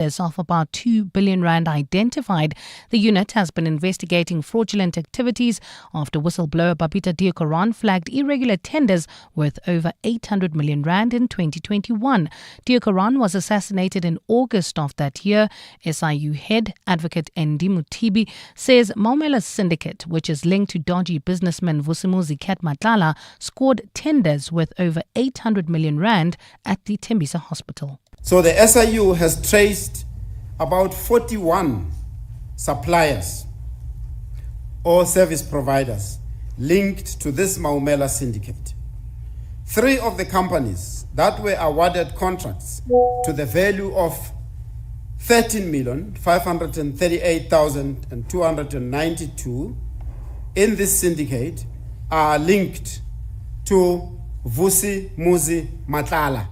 of about 2 billion rand identified. The unit has been investigating fraudulent activities after whistleblower Babita Deokaran flagged irregular tenders worth over 800 million rand in 2021. Deokaran was assassinated in August of that year. SIU head advocate Ndi Mutibi says Maumela's syndicate, which is linked to dodgy businessman Vusimuzi Matlala, scored tenders worth over 800 million rand at the Tembisa hospital. So the SIU has traced about 41 suppliers or service providers linked to this Maumela syndicate. 3 of the companies that were awarded contracts to the value of 13,538,292 in this syndicate are linked to Vusimuzi Matlala.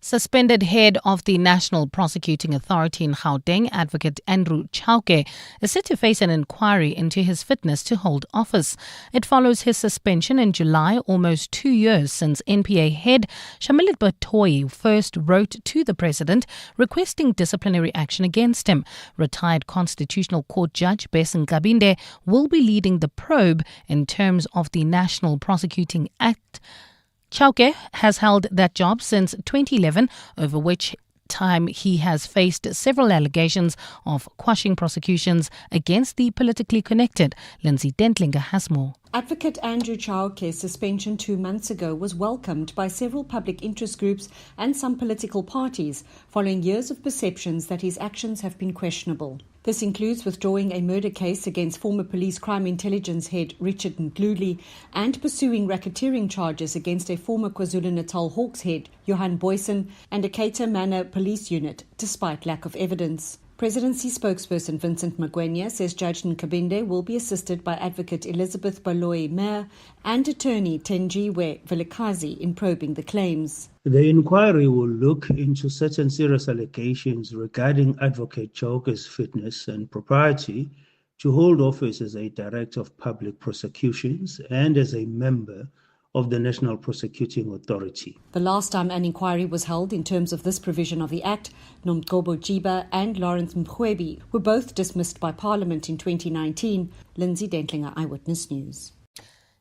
Suspended head of the National Prosecuting Authority in Gauteng, Advocate Andrew Chauke, is set to face an inquiry into his fitness to hold office. It follows his suspension in July, almost 2 years since NPA head Relebogile first wrote to the president requesting disciplinary action against him. Retired Constitutional Court Judge Besin Kabinde will be leading the probe in terms of the National Prosecuting Act. Chauke has held that job since 2011, over which time he has faced several allegations of quashing prosecutions against the politically connected. Lindsay Dentlinger has more. Advocate Andrew Chauke's suspension 2 months ago was welcomed by several public interest groups and some political parties, following years of perceptions that his actions have been questionable. This includes withdrawing a murder case against former police crime intelligence head Richard Ndluli and pursuing racketeering charges against a former KwaZulu-Natal Hawks head, Johan Boysen, and a Cater Manor police unit, despite lack of evidence. Presidency spokesperson Vincent Magwenya says Judge Nkabinde will be assisted by Advocate Elizabeth Baloyi Mayer and attorney Tenjiwe Vilakazi in probing the claims. The inquiry will look into certain serious allegations regarding Advocate Chauke's fitness and propriety to hold office as a Director of Public Prosecutions and as a member of the National Prosecuting Authority. The last time an inquiry was held in terms of this provision of the Act, Nomgcobo Jiba and Lawrence Mkhwebi were both dismissed by Parliament in 2019. Lindsay Dentlinger, Eyewitness News.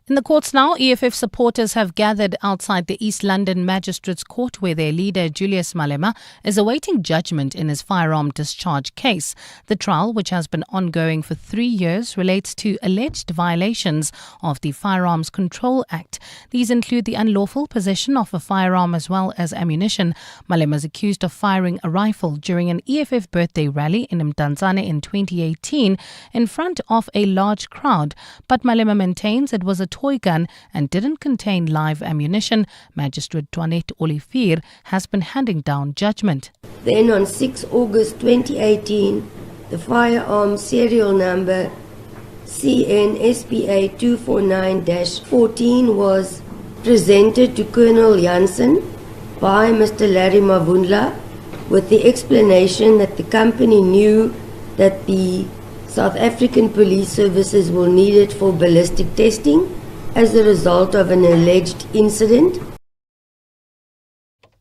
In the courts now, EFF supporters have gathered outside the East London Magistrates Court where their leader Julius Malema is awaiting judgment in his firearm discharge case. The trial, which has been ongoing for 3 years, relates to alleged violations of the Firearms Control Act. These include the unlawful possession of a firearm as well as ammunition. Malema is accused of firing a rifle during an EFF birthday rally in Mdantsane in 2018 in front of a large crowd, but Malema maintains it was a toy gun and didn't contain live ammunition. Magistrate Toinette Olivier has been handing down judgment. Then on 6 August 2018, the firearm serial number CNSPA 249-14 was presented to Colonel Janssen by Mr. Larry Mavundla with the explanation that the company knew that the South African police services will need it for ballistic testing as a result of an alleged incident.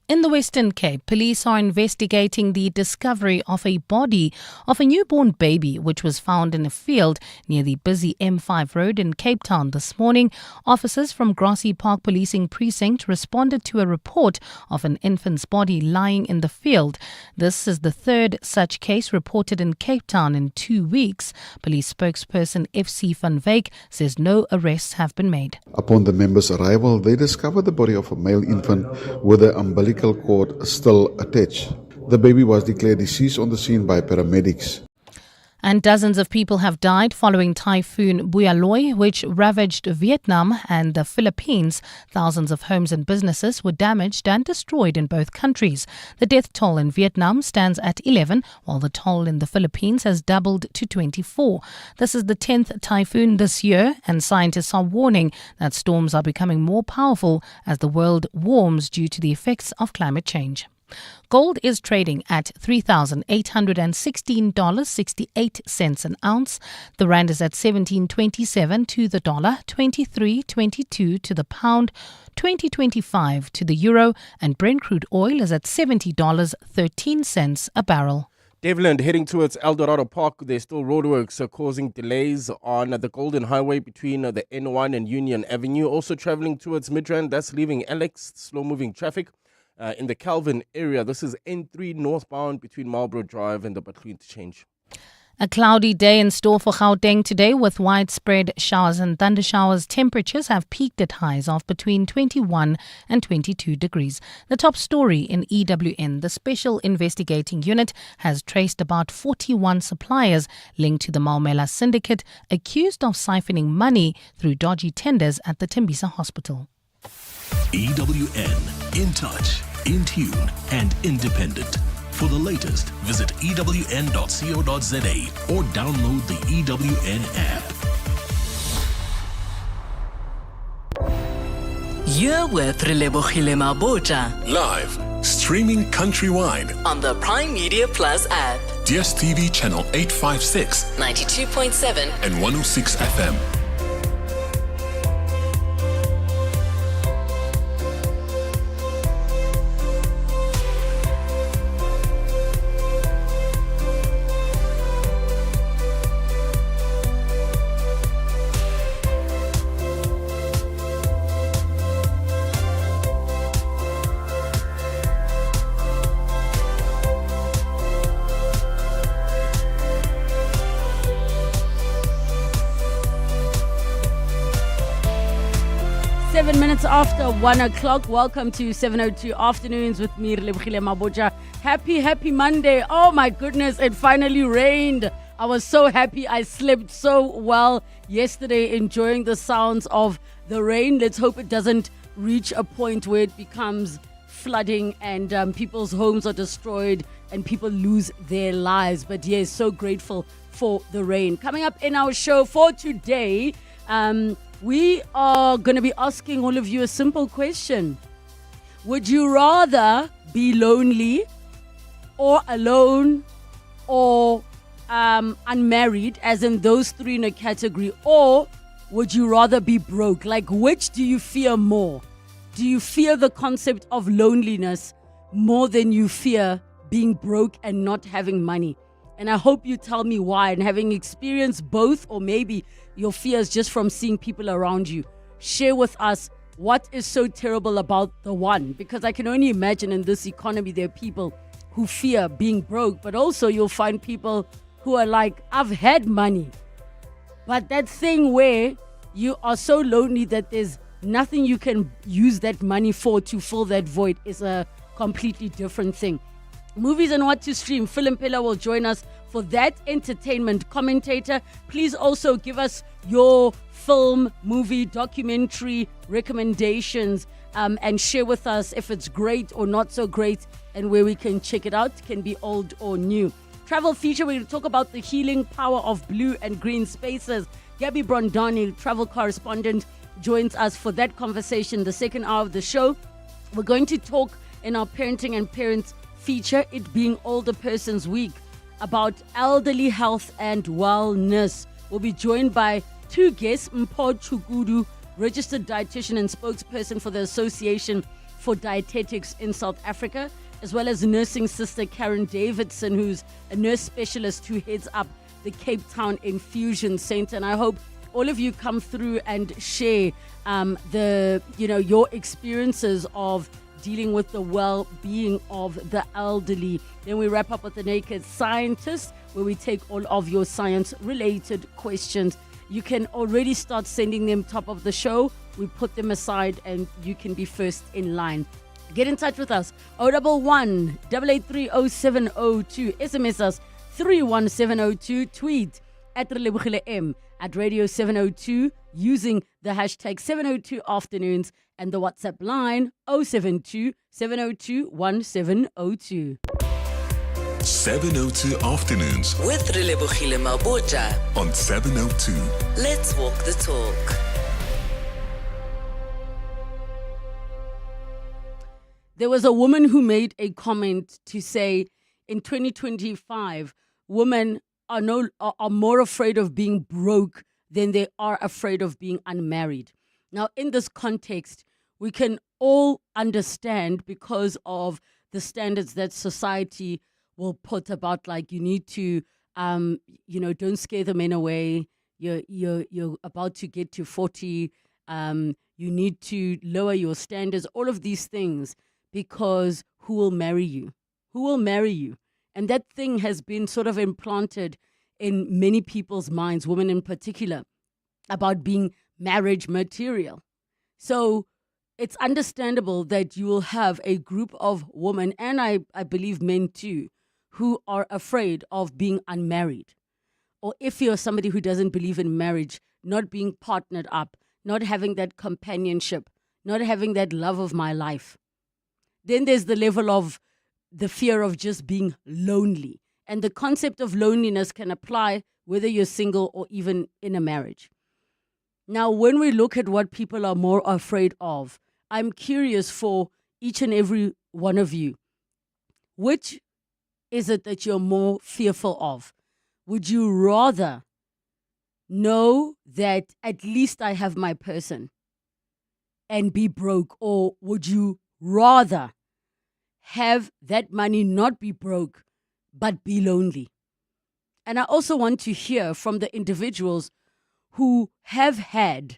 In the Western Cape, police are investigating the discovery of a body of a newborn baby which was found in a field near the busy M5 road in Cape Town this morning. Officers from Grassy Park Policing Precinct responded to a report of an infant's body lying in the field. This is the third such case reported in Cape Town in 2 weeks. Police spokesperson FC Van Wyk says no arrests have been made. Upon the members' arrival, they discovered the body of a male infant with the umbilical cord still attached. The baby was declared deceased on the scene by paramedics. And dozens of people have died following Typhoon Buyaloi, which ravaged Vietnam and the Philippines. Thousands of homes and businesses were damaged and destroyed in both countries. The death toll in Vietnam stands at 11, while the toll in the Philippines has doubled to 24. This is the 10th typhoon this year, and scientists are warning that storms are becoming more powerful as the world warms due to the effects of climate change. Gold is trading at $3,816.68 an ounce. The rand is at 17.27 to the dollar, 23.22 to the pound, 20.25 to the euro, and Brent crude oil is at $70.13 a barrel. Devland heading towards El Dorado Park. There's still roadworks causing delays on the Golden Highway between the N1 and Union Avenue. Also traveling towards Midrand, that's leaving Alex, slow-moving traffic. In the Calvin area, this is N3 northbound between Marlborough Drive and the Butler Interchange. A cloudy day in store for Gauteng today with widespread showers and thundershowers. Temperatures have peaked at highs of between 21 and 22 degrees. The top story in EWN, the Special Investigating Unit, has traced about 41 suppliers linked to the Maumela syndicate accused of siphoning money through dodgy tenders at the Tembisa Hospital. EWN, in touch, in tune and independent. For the latest, visit ewn.co.za or download the EWN app. You're with Relebogile Mabotja Live, streaming countrywide on the Prime Media Plus app. DSTV channel 856, 92.7 and 106 FM. 7 minutes after 1 o'clock. Welcome to 7:02 Afternoons with me, Relebogile Mabotja. Happy Monday. Oh my goodness, it finally rained. I was so happy. I slept so well yesterday, enjoying the sounds of the rain. Let's hope it doesn't reach a point where it becomes flooding and people's homes are destroyed and people lose their lives. But yes, so grateful for the rain. Coming up in our show for today, we are going to be asking all of you a simple question. Would you rather be lonely or alone or unmarried, as in those three in a category, or would you rather be broke? Like, which do you fear more? Do you fear the concept of loneliness more than you fear being broke and not having money? And I hope you tell me why, and having experienced both, or maybe your fears just from seeing people around you. Share with us what is so terrible about the one, because I can only imagine in this economy there are people who fear being broke, but also you'll find people who are like, I've had money. But that thing where you are so lonely that there's nothing you can use that money for to fill that void is a completely different thing. Movies and what to stream. Phil Mpela will join us for that entertainment commentator. Please also give us your film, movie, documentary recommendations and share with us if it's great or not so great and where we can check it out. It can be old or new. Travel feature, we're going to talk about the healing power of blue and green spaces. Gabby Brondani, travel correspondent, joins us for that conversation, the second hour of the show. We're going to talk in our parenting and parents feature, it being Older Persons Week, about elderly health and wellness. We'll be joined by two guests, Mpho Chukudu, registered dietitian and spokesperson for the Association for Dietetics in South Africa, as well as nursing sister Karen Davidson, who's a nurse specialist who heads up the Cape Town Infusion Center. And I hope all of you come through and share your experiences of dealing with the well-being of the elderly. Then we wrap up with the Naked Scientist, where we take all of your science-related questions. You can already start sending them top of the show. We put them aside and you can be first in line. Get in touch with us. 011 883 0702. SMS us 31702. Tweet at Relebogile M at Radio 702 using the hashtag 702 Afternoons and the WhatsApp line 072 702 1702. 702 Afternoons with Relebogile Mabotja on 702. Let's walk the talk. There was a woman who made a comment to say in 2025, women are more afraid of being broke than they are afraid of being unmarried. Now, in this context, we can all understand, because of the standards that society will put about like you need to, don't scare the men away. You're about to get to 40. You need to lower your standards. All of these things, because who will marry you? Who will marry you? And that thing has been sort of implanted in many people's minds, women in particular, about being marriage material. So it's understandable that you will have a group of women, and I believe men too, who are afraid of being unmarried. Or if you're somebody who doesn't believe in marriage, not being partnered up, not having that companionship, not having that love of my life. Then there's the level of the fear of just being lonely. And the concept of loneliness can apply whether you're single or even in a marriage. Now, when we look at what people are more afraid of, I'm curious for each and every one of you. Which is it that you're more fearful of? Would you rather know that at least I have my person and be broke? Or would you rather have that money not be broke but be lonely? And I also want to hear from the individuals who have had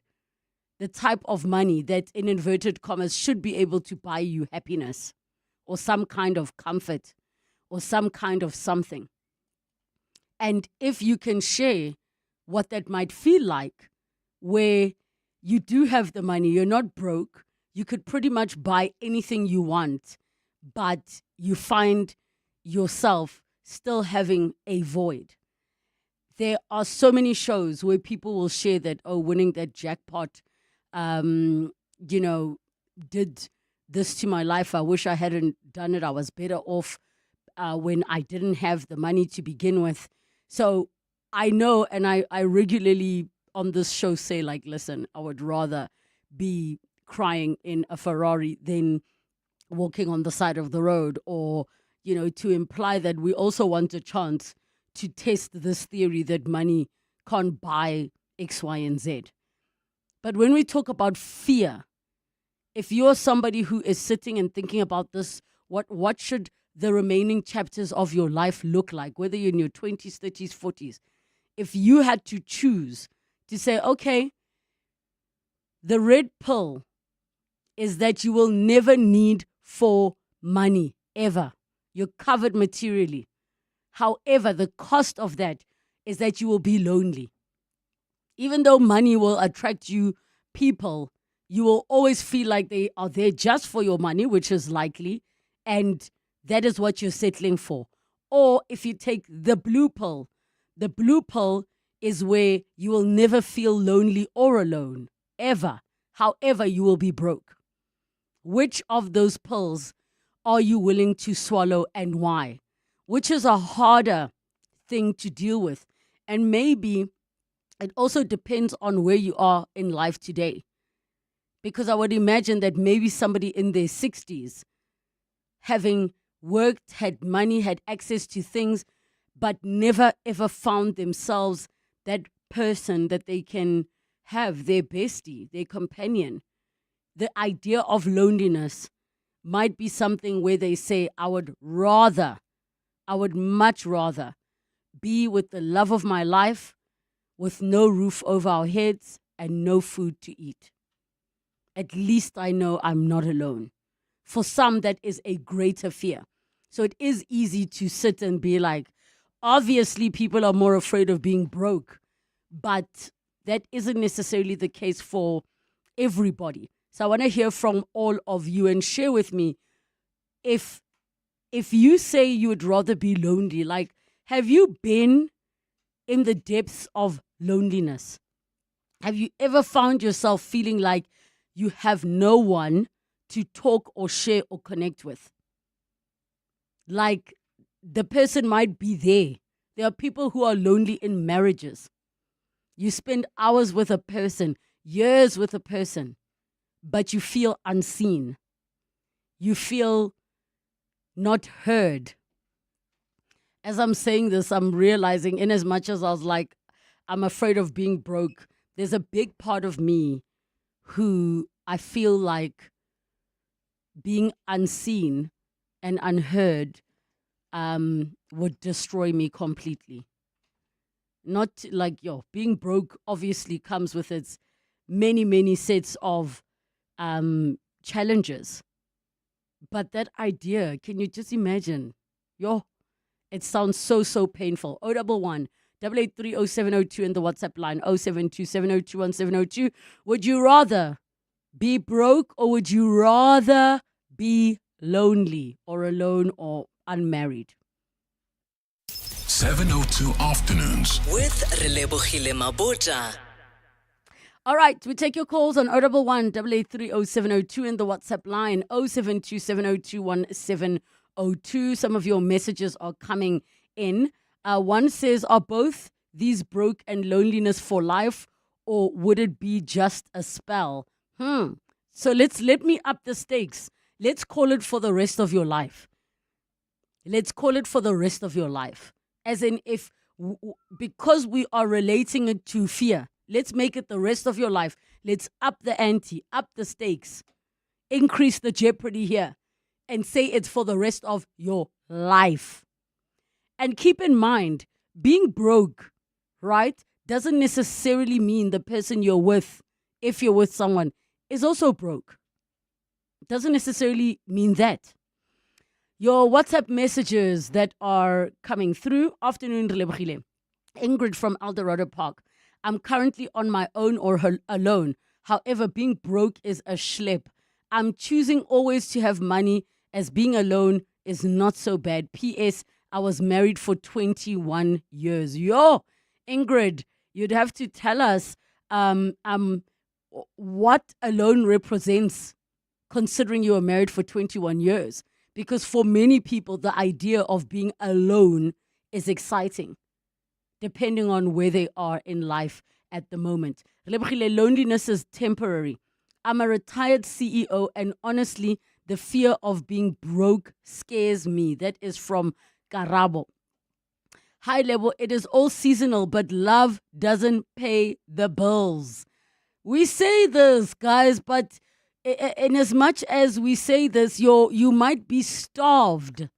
the type of money that, in inverted commas, should be able to buy you happiness or some kind of comfort or some kind of something. And if you can share what that might feel like, where you do have the money, you're not broke, you could pretty much buy anything you want, but you find yourself still having a void. There are so many shows where people will share that, winning that jackpot, did this to my life. I wish I hadn't done it. I was better off when I didn't have the money to begin with. So I know, and I regularly on this show say, like, listen, I would rather be crying in a Ferrari than walking on the side of the road, or, to imply that we also want a chance to test this theory that money can't buy X, Y, and Z. But when we talk about fear, if you're somebody who is sitting and thinking about this, what should the remaining chapters of your life look like, whether you're in your 20s, 30s, 40s, if you had to choose to say, okay, the red pill is that you will never need for money, ever. You're covered materially. However, the cost of that is that you will be lonely. Even though money will attract you people, you will always feel like they are there just for your money, which is likely, and that is what you're settling for. Or if you take the blue pill is where you will never feel lonely or alone, ever. However, you will be broke. Which of those pills are you willing to swallow, and why? Which is a harder thing to deal with. And maybe it also depends on where you are in life today. Because I would imagine that maybe somebody in their 60s, having worked, had money, had access to things, but never ever found themselves that person that they can have, their bestie, their companion. The idea of loneliness might be something where they say, I would much rather be with the love of my life, with no roof over our heads and no food to eat. At least I know I'm not alone. For some, that is a greater fear. So it is easy to sit and be like, obviously people are more afraid of being broke, but that isn't necessarily the case for everybody. So I want to hear from all of you and share with me, if you say you would rather be lonely, like, have you been in the depths of loneliness? Have you ever found yourself feeling like you have no one to talk or share or connect with? Like, the person might be there. There are people who are lonely in marriages. You spend hours with a person, years with a person, but you feel unseen. You feel not heard. As I'm saying this, I'm realizing, in as much as I was like, I'm afraid of being broke, there's a big part of me who I feel like being unseen and unheard would destroy me completely. Not like, being broke obviously comes with its many, many sets of challenges. But that idea, can you just imagine? It sounds so painful. 011 883 0702 in the WhatsApp line, 072 702 1702. Would you rather be broke, or would you rather be lonely or alone or unmarried? 702 Afternoons. With Relebogile Mabotja. All right, we take your calls on 011 883 0702 in the WhatsApp line, 072 702 1702. Some of your messages are coming in. One says, are both these broke and loneliness for life, or would it be just a spell? So let me up the stakes. Let's call it for the rest of your life. Let's call it for the rest of your life. As in, because we are relating it to fear, let's make it the rest of your life. Let's up the ante, up the stakes, increase the jeopardy here, and say it's for the rest of your life. And keep in mind, being broke, right, doesn't necessarily mean the person you're with, if you're with someone, is also broke. Doesn't necessarily mean that. Your WhatsApp messages that are coming through. Afternoon, Relebogile. Ingrid from Eldorado Park. I'm currently on my own or alone. However, being broke is a schlep. I'm choosing always to have money, as being alone is not so bad. P.S. I was married for 21 years. Ingrid, you'd have to tell us what alone represents, considering you were married for 21 years. Because for many people, the idea of being alone is exciting, depending on where they are in life at the moment. Loneliness is temporary. I'm a retired CEO, and honestly, the fear of being broke scares me. That is from Karabo. High level, it is all seasonal, but love doesn't pay the bills. We say this, guys, but in as much as we say this, you might be starved,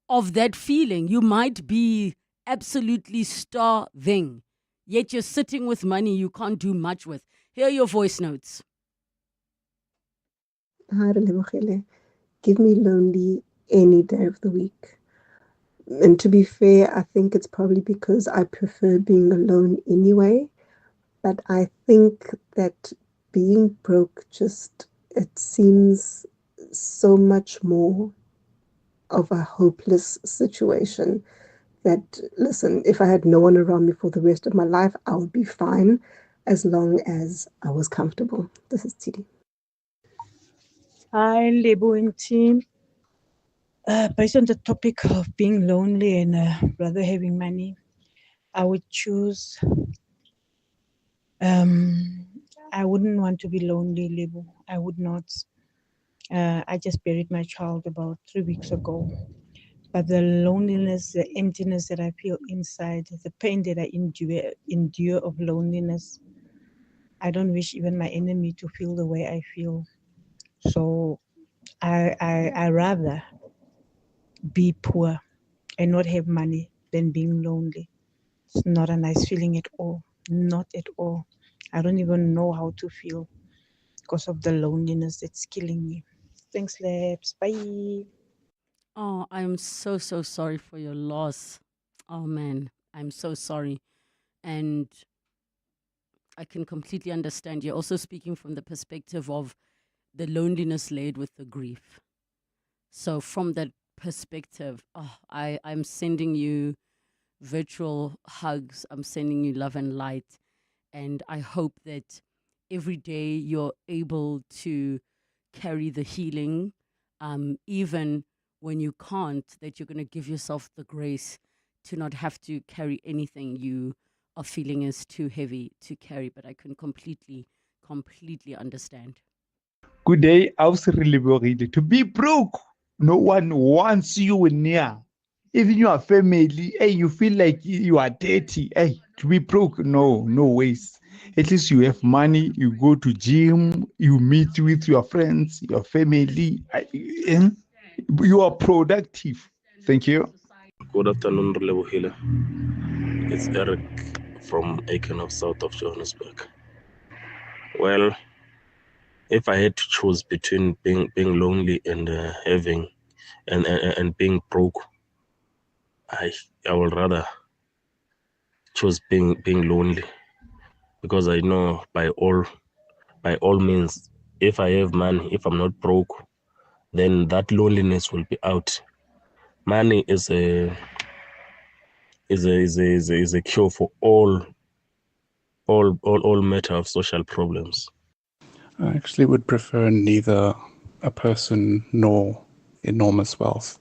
of that feeling. You might be absolutely starving, yet you're sitting with money you can't do much with. Here are your voice notes. Hi, Relebogile. Give me lonely any day of the week. And to be fair, I think it's probably because I prefer being alone anyway. But I think that being broke it seems so much more of a hopeless situation that, listen, if I had no one around me for the rest of my life, I would be fine as long as I was comfortable. This is Tidi. Hi, Lebo and team. Based on the topic of being lonely and rather having money, I would choose... I wouldn't want to be lonely, Lebo. I would not. I just buried my child about 3 weeks ago. But the loneliness, the emptiness that I feel inside, the pain that I endure of loneliness, I don't wish even my enemy to feel the way I feel. So I rather be poor and not have money than being lonely. It's not a nice feeling at all. Not at all. I don't even know how to feel because of the loneliness that's killing me. Thanks, Labs. Bye. Oh, I'm so sorry for your loss. Oh, man, I'm so sorry. And I can completely understand. You're also speaking from the perspective of the loneliness laid with the grief. So from that perspective, I'm sending you virtual hugs. I'm sending you love and light. And I hope that every day you're able to carry the healing, even when you can't, that you're going to give yourself the grace to not have to carry anything you are feeling is too heavy to carry. But I can completely understand. Good day, Ausi Relebogile. To be broke, no one wants you near. Even your family, hey, you feel like you are dirty. Hey, to be broke, no ways. At least you have money, you go to gym, you meet with your friends, your family. You are productive. Thank you. Good afternoon, Relebogile. It's Eric from Aiken of South of Johannesburg. Well, if I had to choose between being lonely and having and being broke, I would rather choose being lonely, because I know by all means, if I have money, if I'm not broke, then that loneliness will be out. Money is a cure for all matter of social problems. I actually would prefer neither a person nor enormous wealth.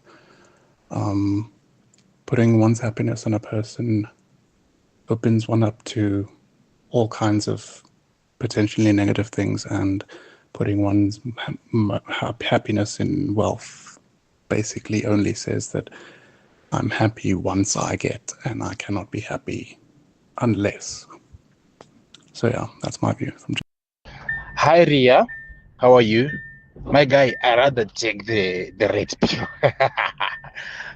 Putting one's happiness on a person opens one up to all kinds of potentially negative things, and putting one's happiness in wealth basically only says that I'm happy once I get, and I cannot be happy unless. So yeah, that's my view. Hi Ria, how are you? My guy, I rather take the red pill.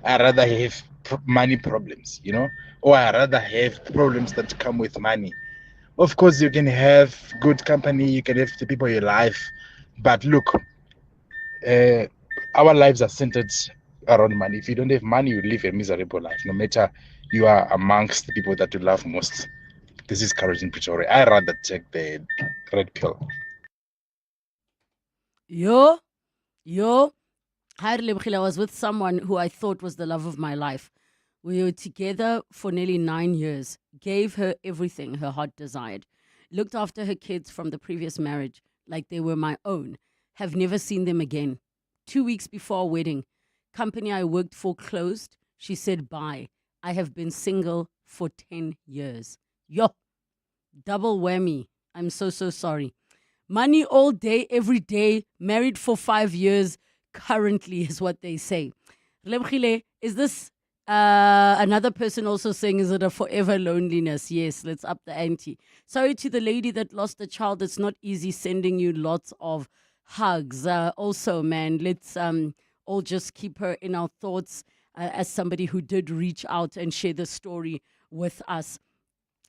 I rather have money problems, or I rather have problems that come with money. Of course, you can have good company, you can have the people you love, but look, our lives are centered around money. If you don't have money, you live a miserable life, no matter you are amongst the people that you love most. This is Courage in Pretoria. I rather take the red pill. Yo. Hi, Relebogile. I was with someone who I thought was the love of my life. We were together for nearly 9 years, gave her everything her heart desired, looked after her kids from the previous marriage like they were my own, have never seen them again. 2 weeks before our wedding, company I worked for closed. She said bye. I have been single for 10 years. Yo, double whammy. I'm so sorry. Money all day, every day, married for 5 years, currently is what they say. Relebogile, is this another person also saying, is it a forever loneliness? Yes, let's up the ante. Sorry to the lady that lost a child. It's not easy, sending you lots of hugs. Also, man, let's all just keep her in our thoughts as somebody who did reach out and share the story with us.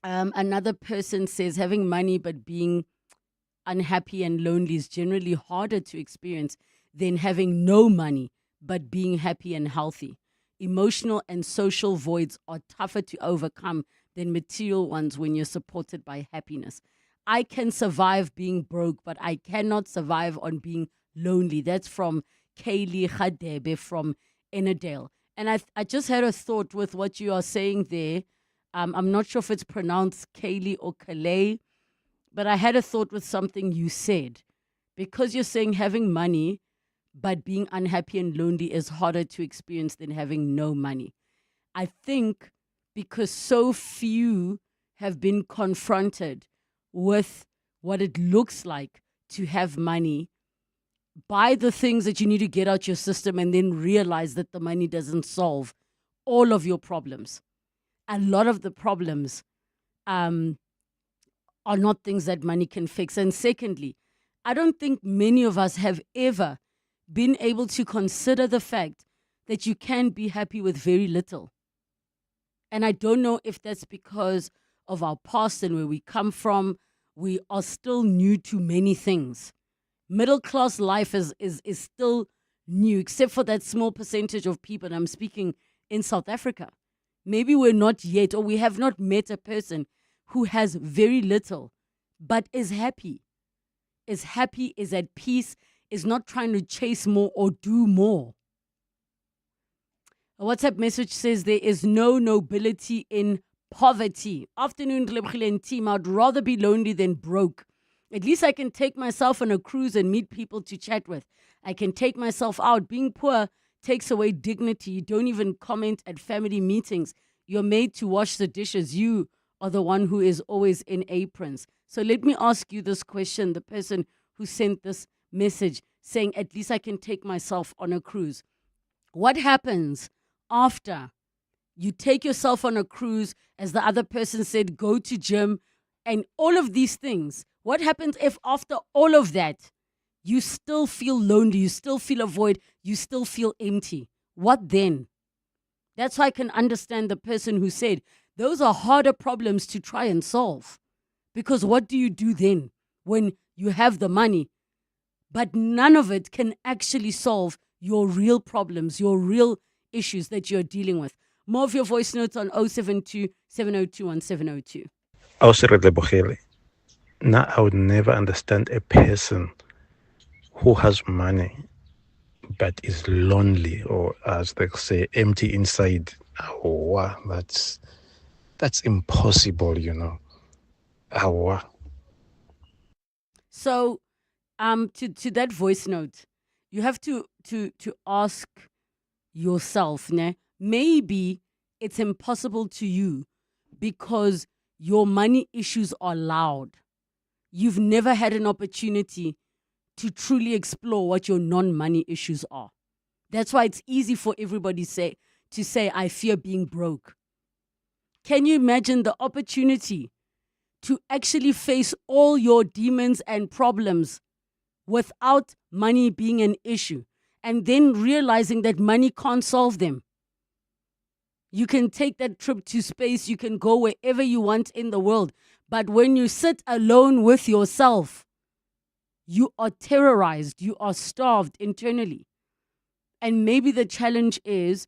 Another person says having money but being unhappy and lonely is generally harder to experience than having no money but being happy and healthy. Emotional and social voids are tougher to overcome than material ones when you're supported by happiness. I can survive being broke, but I cannot survive on being lonely. That's from Kaylee Khadebe from Ennerdale. And I just had a thought with what you are saying there. I'm not sure if it's pronounced Kaylee or Kalei, but I had a thought with something you said. Because you're saying having money but being unhappy and lonely is harder to experience than having no money. I think because so few have been confronted with what it looks like to have money, buy the things that you need to get out your system, and then realize that the money doesn't solve all of your problems. A lot of the problems are not things that money can fix. And secondly, I don't think many of us have ever been able to consider the fact that you can be happy with very little. And I don't know if that's because of our past and where we come from. We are still new to many things. Middle class life is still new, except for that small percentage of people. And I'm speaking in South Africa. Maybe we're not yet, or we have not met a person who has very little but is happy, is at peace, is not trying to chase more or do more. A WhatsApp message says there is no nobility in poverty. Afternoon, Relebogile and team. I'd rather be lonely than broke. At least I can take myself on a cruise and meet people to chat with. I can take myself out. Being poor takes away dignity. You don't even comment at family meetings. You're made to wash the dishes. You are the one who is always in aprons. So let me ask you this question, the person who sent this message saying, at least I can take myself on a cruise. What happens after you take yourself on a cruise, as the other person said, go to gym and all of these things? What happens if after all of that, you still feel lonely, you still feel a void, you still feel empty. What then? That's why I can understand the person who said, those are harder problems to try and solve. Because what do you do then when you have the money, but none of it can actually solve your real problems, your real issues that you're dealing with? More of your voice notes on 072 702 1702. Relebogile. Now, I would never understand a person who has money but is lonely, or as they say, empty inside. Oh, wow, that's impossible, you know. Oh, wow. So, to that voice note, you have to ask yourself, ne? Maybe it's impossible to you because your money issues are loud. You've never had an opportunity to truly explore what your non-money issues are. That's why it's easy for everybody to say, I fear being broke. Can you imagine the opportunity to actually face all your demons and problems without money being an issue, and then realizing that money can't solve them? You can take that trip to space, you can go wherever you want in the world, but when you sit alone with yourself, you are terrorized, you are starved internally. And maybe the challenge is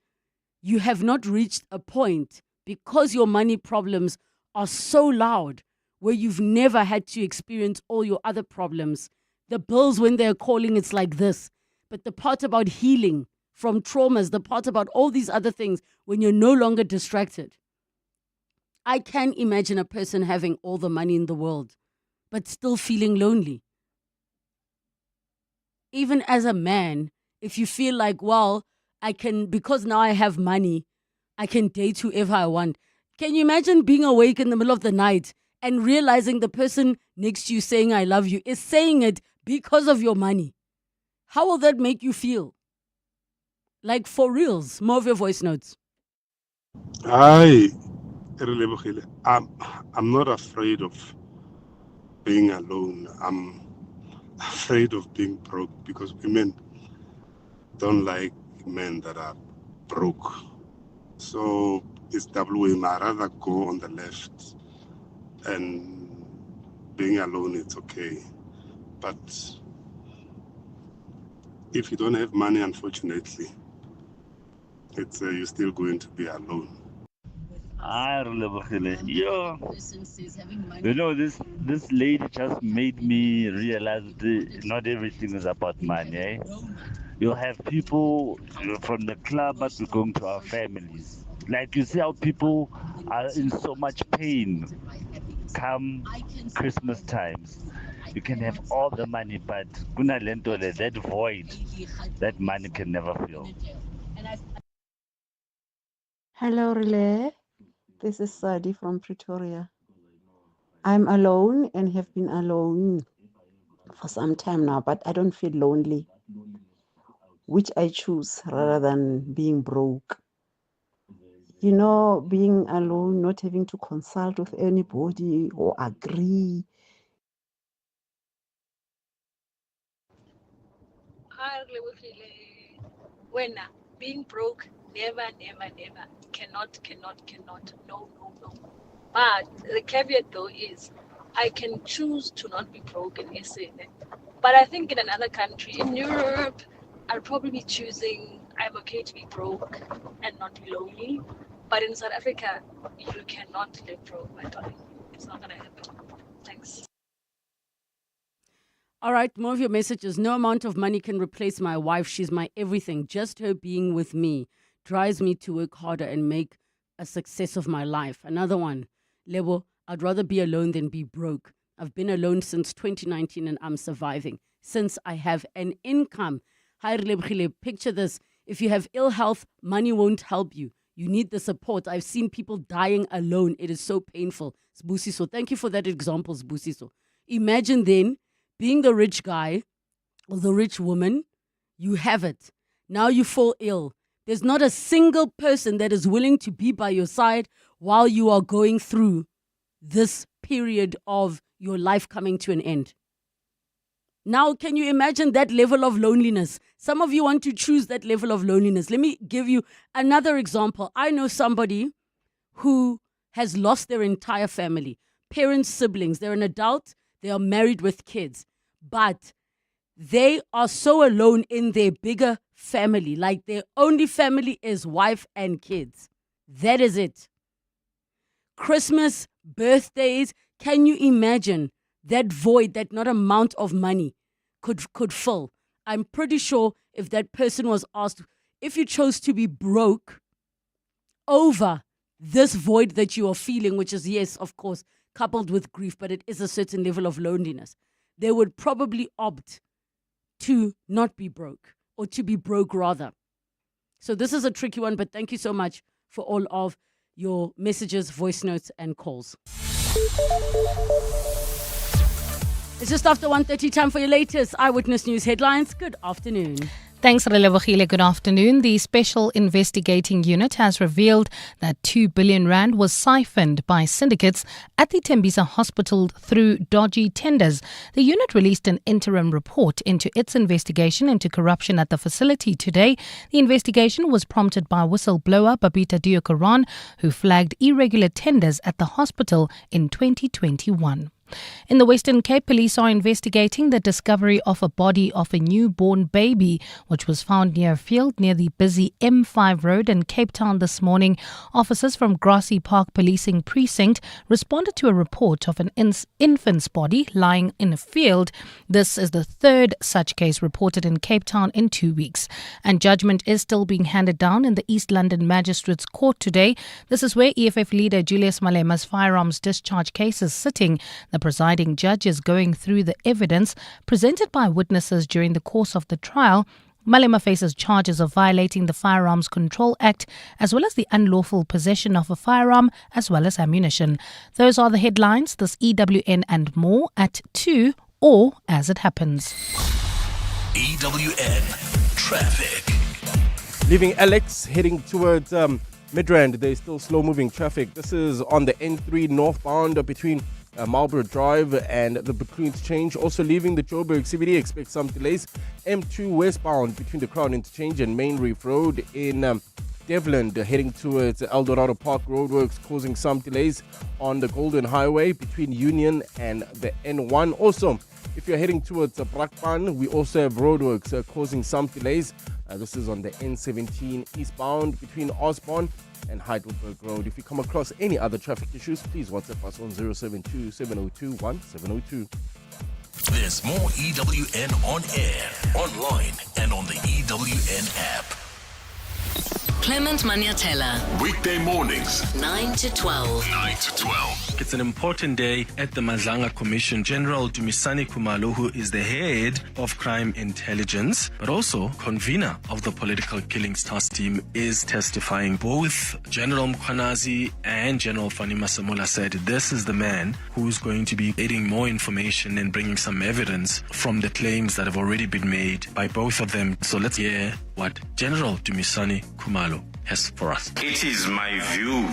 you have not reached a point because your money problems are so loud where you've never had to experience all your other problems. The bills, when they're calling, it's like this. But the part about healing from traumas, the part about all these other things, when you're no longer distracted. I can imagine a person having all the money in the world, but still feeling lonely. Even as a man, if you feel like, well, I can, because now I have money, I can date whoever I want. Can you imagine being awake in the middle of the night and realizing the person next to you saying, I love you, is saying it because of your money? How will that make you feel? Like, for reals. More of your voice notes. Hi, Relebogile. I'm not afraid of being alone. I'm afraid of being broke because women don't like men that are broke. So it's WM. I'd rather go on the left, and being alone, it's okay. But if you don't have money, unfortunately, it's you're still going to be alone. Yo, you know, this lady just made me realize that not everything is about money. Eh? You have people from the club, but we're going to our families. Like you see how people are in so much pain come Christmas times. You can have all the money, but that void, that money can never fill. Hello, Relay. This is Sadi from Pretoria. I'm alone and have been alone for some time now, but I don't feel lonely, which I choose rather than being broke. You know, being alone, not having to consult with anybody or agree. When being broke, never, cannot, no. But the caveat though is, I can choose to not be broke in SA. But I think in another country, in Europe, I'll probably be choosing, I'm okay to be broke and not be lonely. But in South Africa, you cannot live broke, my darling. It's not going to happen. Thanks. All right, more of your messages. No amount of money can replace my wife. She's my everything. Just her being with me drives me to work harder and make a success of my life. Another one. Lebo, I'd rather be alone than be broke. I've been alone since 2019 and I'm surviving since I have an income. Hi, Relebogile, picture this. If you have ill health, money won't help you. You need the support. I've seen people dying alone. It is so painful. Sbusiso, thank you for that example, Sbusiso. Imagine then being the rich guy or the rich woman, you have it. Now you fall ill. There's not a single person that is willing to be by your side while you are going through this period of your life coming to an end. Now, can you imagine that level of loneliness? Some of you want to choose that level of loneliness. Let me give you another example. I know somebody who has lost their entire family, parents, siblings. They're an adult, they are married with kids, but they are so alone in their bigger family. Like their only family is wife and kids. That is it. Christmas, birthdays, can you imagine that void that not amount of money could fill? I'm pretty sure if that person was asked, if you chose to be broke over this void that you are feeling, which is, yes, of course, coupled with grief, but it is a certain level of loneliness, they would probably opt to not be broke, or to be broke rather. So this is a tricky one, but thank you so much for all of your messages, voice notes, and calls. It's just after 1:30, time for your latest Eyewitness News headlines. Good afternoon. Thanks, Relebogile. Good afternoon. The Special Investigating Unit has revealed that 2 billion rand was siphoned by syndicates at the Tembisa Hospital through dodgy tenders. The unit released an interim report into its investigation into corruption at the facility today. The investigation was prompted by whistleblower Babita Diukaran, who flagged irregular tenders at the hospital in 2021. In the Western Cape, police are investigating the discovery of a body of a newborn baby, which was found near a field near the busy M5 road in Cape Town this morning. Officers from Grassy Park Policing Precinct responded to a report of an infant's body lying in a field. This is the third such case reported in Cape Town in 2 weeks. And judgment is still being handed down in the East London Magistrates Court today. This is where EFF leader Julius Malema's firearms discharge case is sitting. The presiding judge is going through the evidence presented by witnesses during the course of the trial. Malema faces charges of violating the Firearms Control Act, as well as the unlawful possession of a firearm, as well as ammunition. Those are the headlines. This EWN and more at 2 or as it happens. EWN Traffic. Leaving Alex, heading towards Midrand, there's still slow-moving traffic. This is on the N3 northbound between Marlborough Drive and the Bacloons Change. Also leaving the Joburg CBD, expect some delays. M2 westbound between the Crown Interchange and Main Reef Road in Devland, heading towards El Dorado Park. Roadworks causing some delays on the Golden Highway between Union and the N1. Also, if you're heading towards Brakpan, we also have roadworks causing some delays. This is on the N17 eastbound between Osborne and Heidelberg Road. If you come across any other traffic issues, please WhatsApp us on 072 702 1702. There's more EWN on air, online, and on the EWN app. Clement Maniatella. Weekday mornings, 9 to 12. 9 to 12. It's an important day at the Madlanga Commission. General Dumisani Khumalo, who is the head of crime intelligence, but also convener of the political killings task team, is testifying. Both General Mkhwanazi and General Fani Masemola said this is the man who's going to be adding more information and bringing some evidence from the claims that have already been made by both of them. So let's hear what General Dumisani Khumalo has for us. It is my view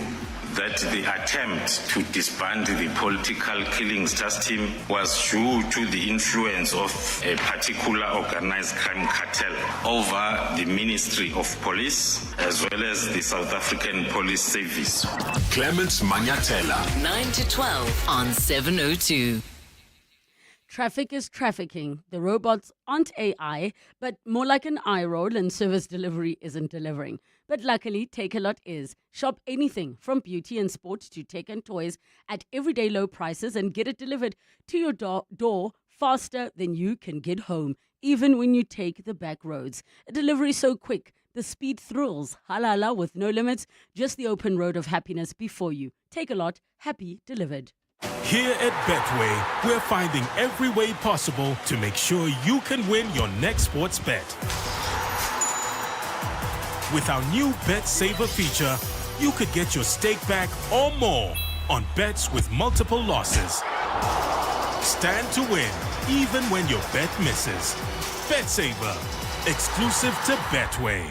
that the attempt to disband the political killings task team was due to the influence of a particular organized crime cartel over the Ministry of Police as well as the South African Police Service. Clement Maniatella. 9 to 12 on 702. Traffic is trafficking. The robots aren't AI, but more like an eye roll, and service delivery isn't delivering. But luckily, Take-A-Lot is. Shop anything from beauty and sport to tech and toys at everyday low prices and get it delivered to your door faster than you can get home, even when you take the back roads. A delivery so quick, the speed thrills. Halala with no limits, just the open road of happiness before you. Take-A-Lot, happy delivered. Here at Betway, we're finding every way possible to make sure you can win your next sports bet. With our new Bet Saver feature, you could get your stake back or more on bets with multiple losses. Stand to win, even when your bet misses. Bet Saver, exclusive to Betway.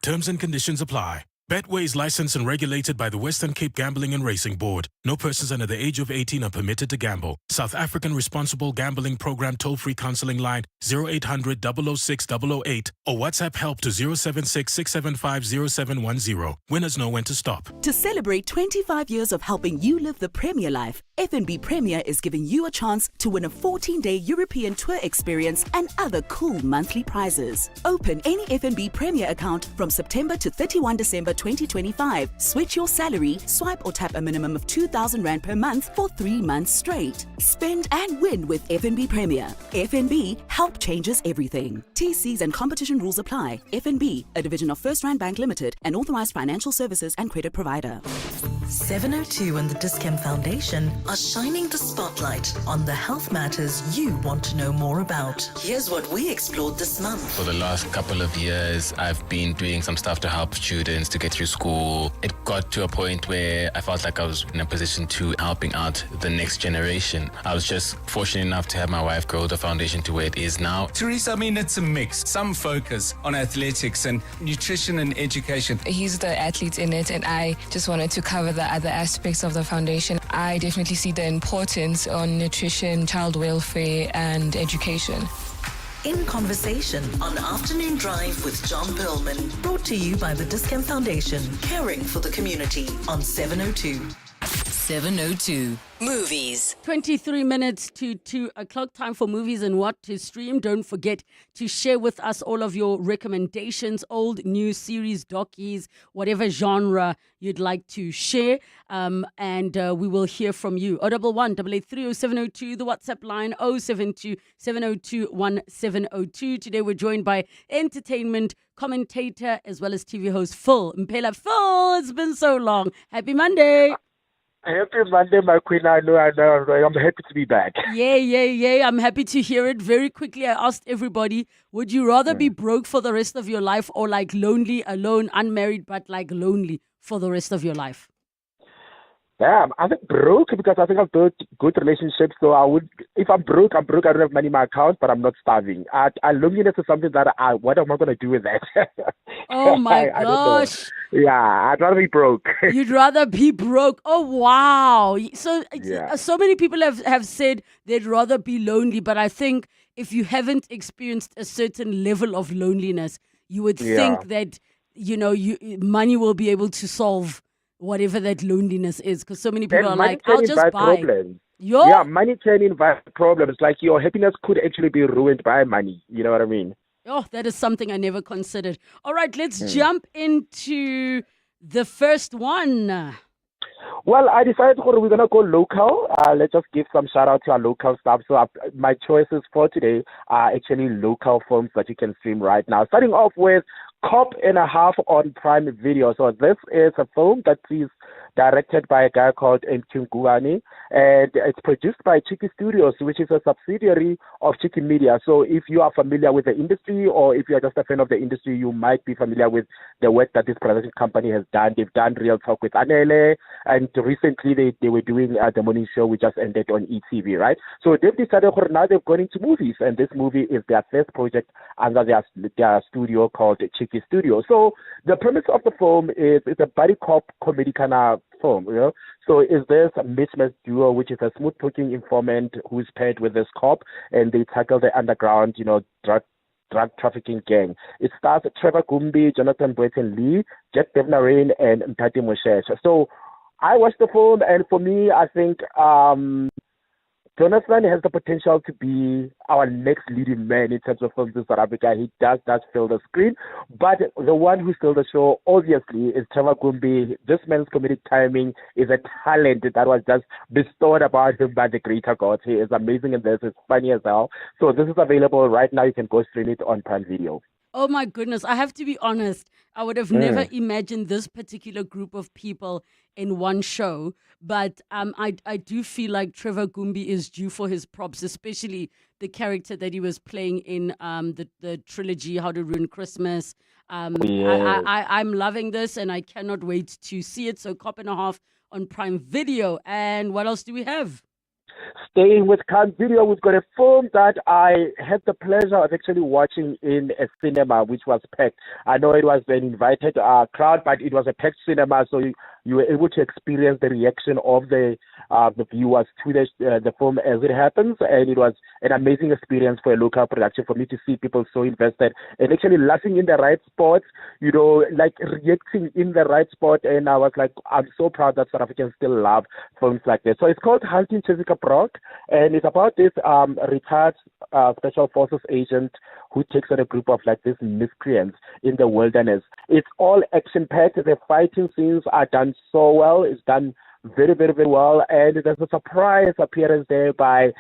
Terms and conditions apply. Betway is licensed and regulated by the Western Cape Gambling and Racing Board. No persons under the age of 18 are permitted to gamble. South African Responsible Gambling Program toll-free counseling line 0800 006 008 or WhatsApp help to 076 675 0710. Winners know when to stop. To celebrate 25 years of helping you live the Premier life, FNB Premier is giving you a chance to win a 14-day European tour experience and other cool monthly prizes. Open any FNB Premier account from September to 31 December 2025. Switch your salary, swipe or tap a minimum of 2,000 Rand per month for 3 months straight. Spend and win with FNB Premier. FNB, help changes everything. TCs and competition rules apply. FNB, a division of First Rand Bank Limited, an authorized financial services and credit provider. 702 and the Discount Foundation are shining the spotlight on the health matters you want to know more about. Here's what we explored this month. For the last couple of years, I've been doing some stuff to help students to get through school. It got to a point where I felt like I was in a position to helping out the next generation. I was just fortunate enough to have my wife grow the foundation to where it is now. Teresa, I mean, it's a mix. Some focus on athletics and nutrition and education. He's the athlete in it, and I just wanted to cover the other aspects of the foundation. I definitely see the importance on nutrition, child welfare, and education. In Conversation on Afternoon Drive with John Perlman. Brought to you by the Discount Foundation. Caring for the community on 702. 702 Movies. 23 minutes to 2 o'clock. Time for movies and what to stream. Don't forget to share with us all of your recommendations, old, new series, docies, whatever genre you'd like to share. And we will hear from you. 011 883 0702, the WhatsApp line 072 702 1702. Today we're joined by entertainment commentator as well as TV host Phil Mpela. Phil, it's been so long. Happy Monday. Happy Monday, my queen. I know. I'm happy to be back. Yeah. I'm happy to hear it. Very quickly, I asked everybody, would you rather be broke for the rest of your life or like lonely, alone, unmarried, but like lonely for the rest of your life? Damn, I think broke because I think I've built good relationships. So I would, if I'm broke, I don't have money in my account, but I'm not starving. Loneliness is something that what am I going to do with that? Oh my gosh. Yeah, I'd rather be broke. You'd rather be broke. Oh, wow. So many people have said they'd rather be lonely, but I think if you haven't experienced a certain level of loneliness, you would think that, money will be able to solve whatever that loneliness is, because so many people are like, I'll just buy. Yeah, money can invite problems. Like your happiness could actually be ruined by money. You know what I mean? Oh, that is something I never considered. All right, let's jump into the first one. Well, I decided we're going to go local. Let's just give some shout out to our local stuff. So my choices for today are actually local films that you can stream right now. Starting off with Cop and a Half on Prime Video. So this is a film that is directed by a guy called Mkungwani, and it's produced by Chiki Studios, which is a subsidiary of Chiki Media. So if you are familiar with the industry, or if you are just a fan of the industry, you might be familiar with the work that this production company has done. They've done Real Talk with Anele, and recently they were doing the morning show which just ended on ETV, right? So they've decided now they've gone into movies, and this movie is their first project under their studio called Chiki Studio. So the premise of the film is it's a buddy cop comedy kind of film, So is this a mismatched duo, which is a smooth-talking informant who's paired with this cop, and they tackle the underground, drug trafficking gang. It stars Trevor Gumbi, Jonathan Boyton Lee, Jack Devnarain, and Mpati Moshesh. So I watched the film, and for me, I think Jonathan has the potential to be our next leading man in terms of films in South Africa. He does fill the screen. But the one who stole the show, obviously, is Trevor Gumbi. This man's comedic timing is a talent that was just bestowed about him by the greater gods. He is amazing in this. It's funny as hell. So this is available right now. You can go stream it on Prime Video. Oh my goodness. I have to be honest. I would have never imagined this particular group of people in one show. But I do feel like Trevor Gumbi is due for his props, especially the character that he was playing in the trilogy, How to Ruin Christmas. I'm loving this, and I cannot wait to see it. So Cop and a Half on Prime Video. And what else do we have? Staying with Cannes Video, we've got a film that I had the pleasure of actually watching in a cinema, which was packed. I know it was an invited crowd, but it was a packed cinema, so you were able to experience the reaction of the viewers to the film as it happens, and it was an amazing experience for a local production for me to see people so invested and actually laughing in the right spots, like reacting in the right spot, and I was like, I'm so proud that South Africans still love films like this. So it's called Hunting Jessica Brock, and it's about this retired special forces agent who takes on a group of like these miscreants in the wilderness. It's all action-packed. The fighting scenes are done so well. It's done very, very, very well. And there's a surprise appearance there by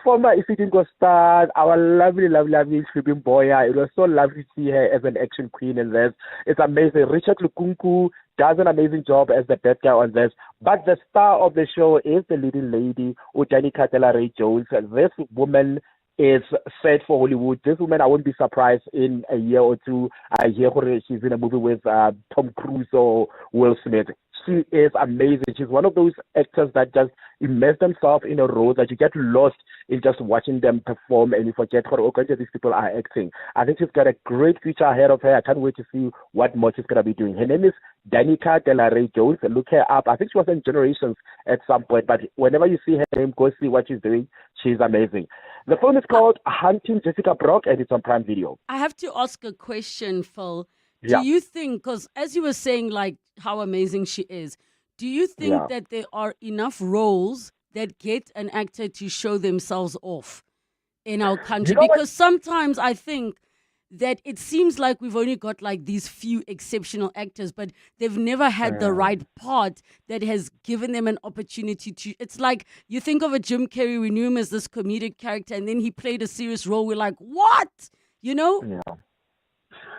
former Isidingo star, our lovely, lovely, lovely Shibim Boya. It was so lovely to see her as an action queen in this. It's amazing. Richard Lukunku does an amazing job as the bad guy on this. But the star of the show is the leading lady, Danica Ray Jones. This woman is set for Hollywood. This woman, I wouldn't be surprised in a year or two. I hear she's in a movie with Tom Cruise or Will Smith. She is amazing. She's one of those actors that just immerse themselves in a role that you get lost in just watching them perform and you forget how these people are acting. I think she's got a great future ahead of her. I can't wait to see what more she's going to be doing. Her name is Danica Ray Jones. Look her up. I think she was in Generations at some point, but whenever you see her name, go see what she's doing. She's amazing. The film is called Hunting Jessica Brock, and it's on Prime Video. I have to ask a question, Phil. Do you think, because as you were saying, like how amazing she is, do you think that there are enough roles that get an actor to show themselves off in our country? Because sometimes I think that it seems like we've only got like these few exceptional actors, but they've never had the right part that has given them an opportunity to. It's like you think of a Jim Carrey, we knew him as this comedic character, and then he played a serious role. We're like, what? Yeah.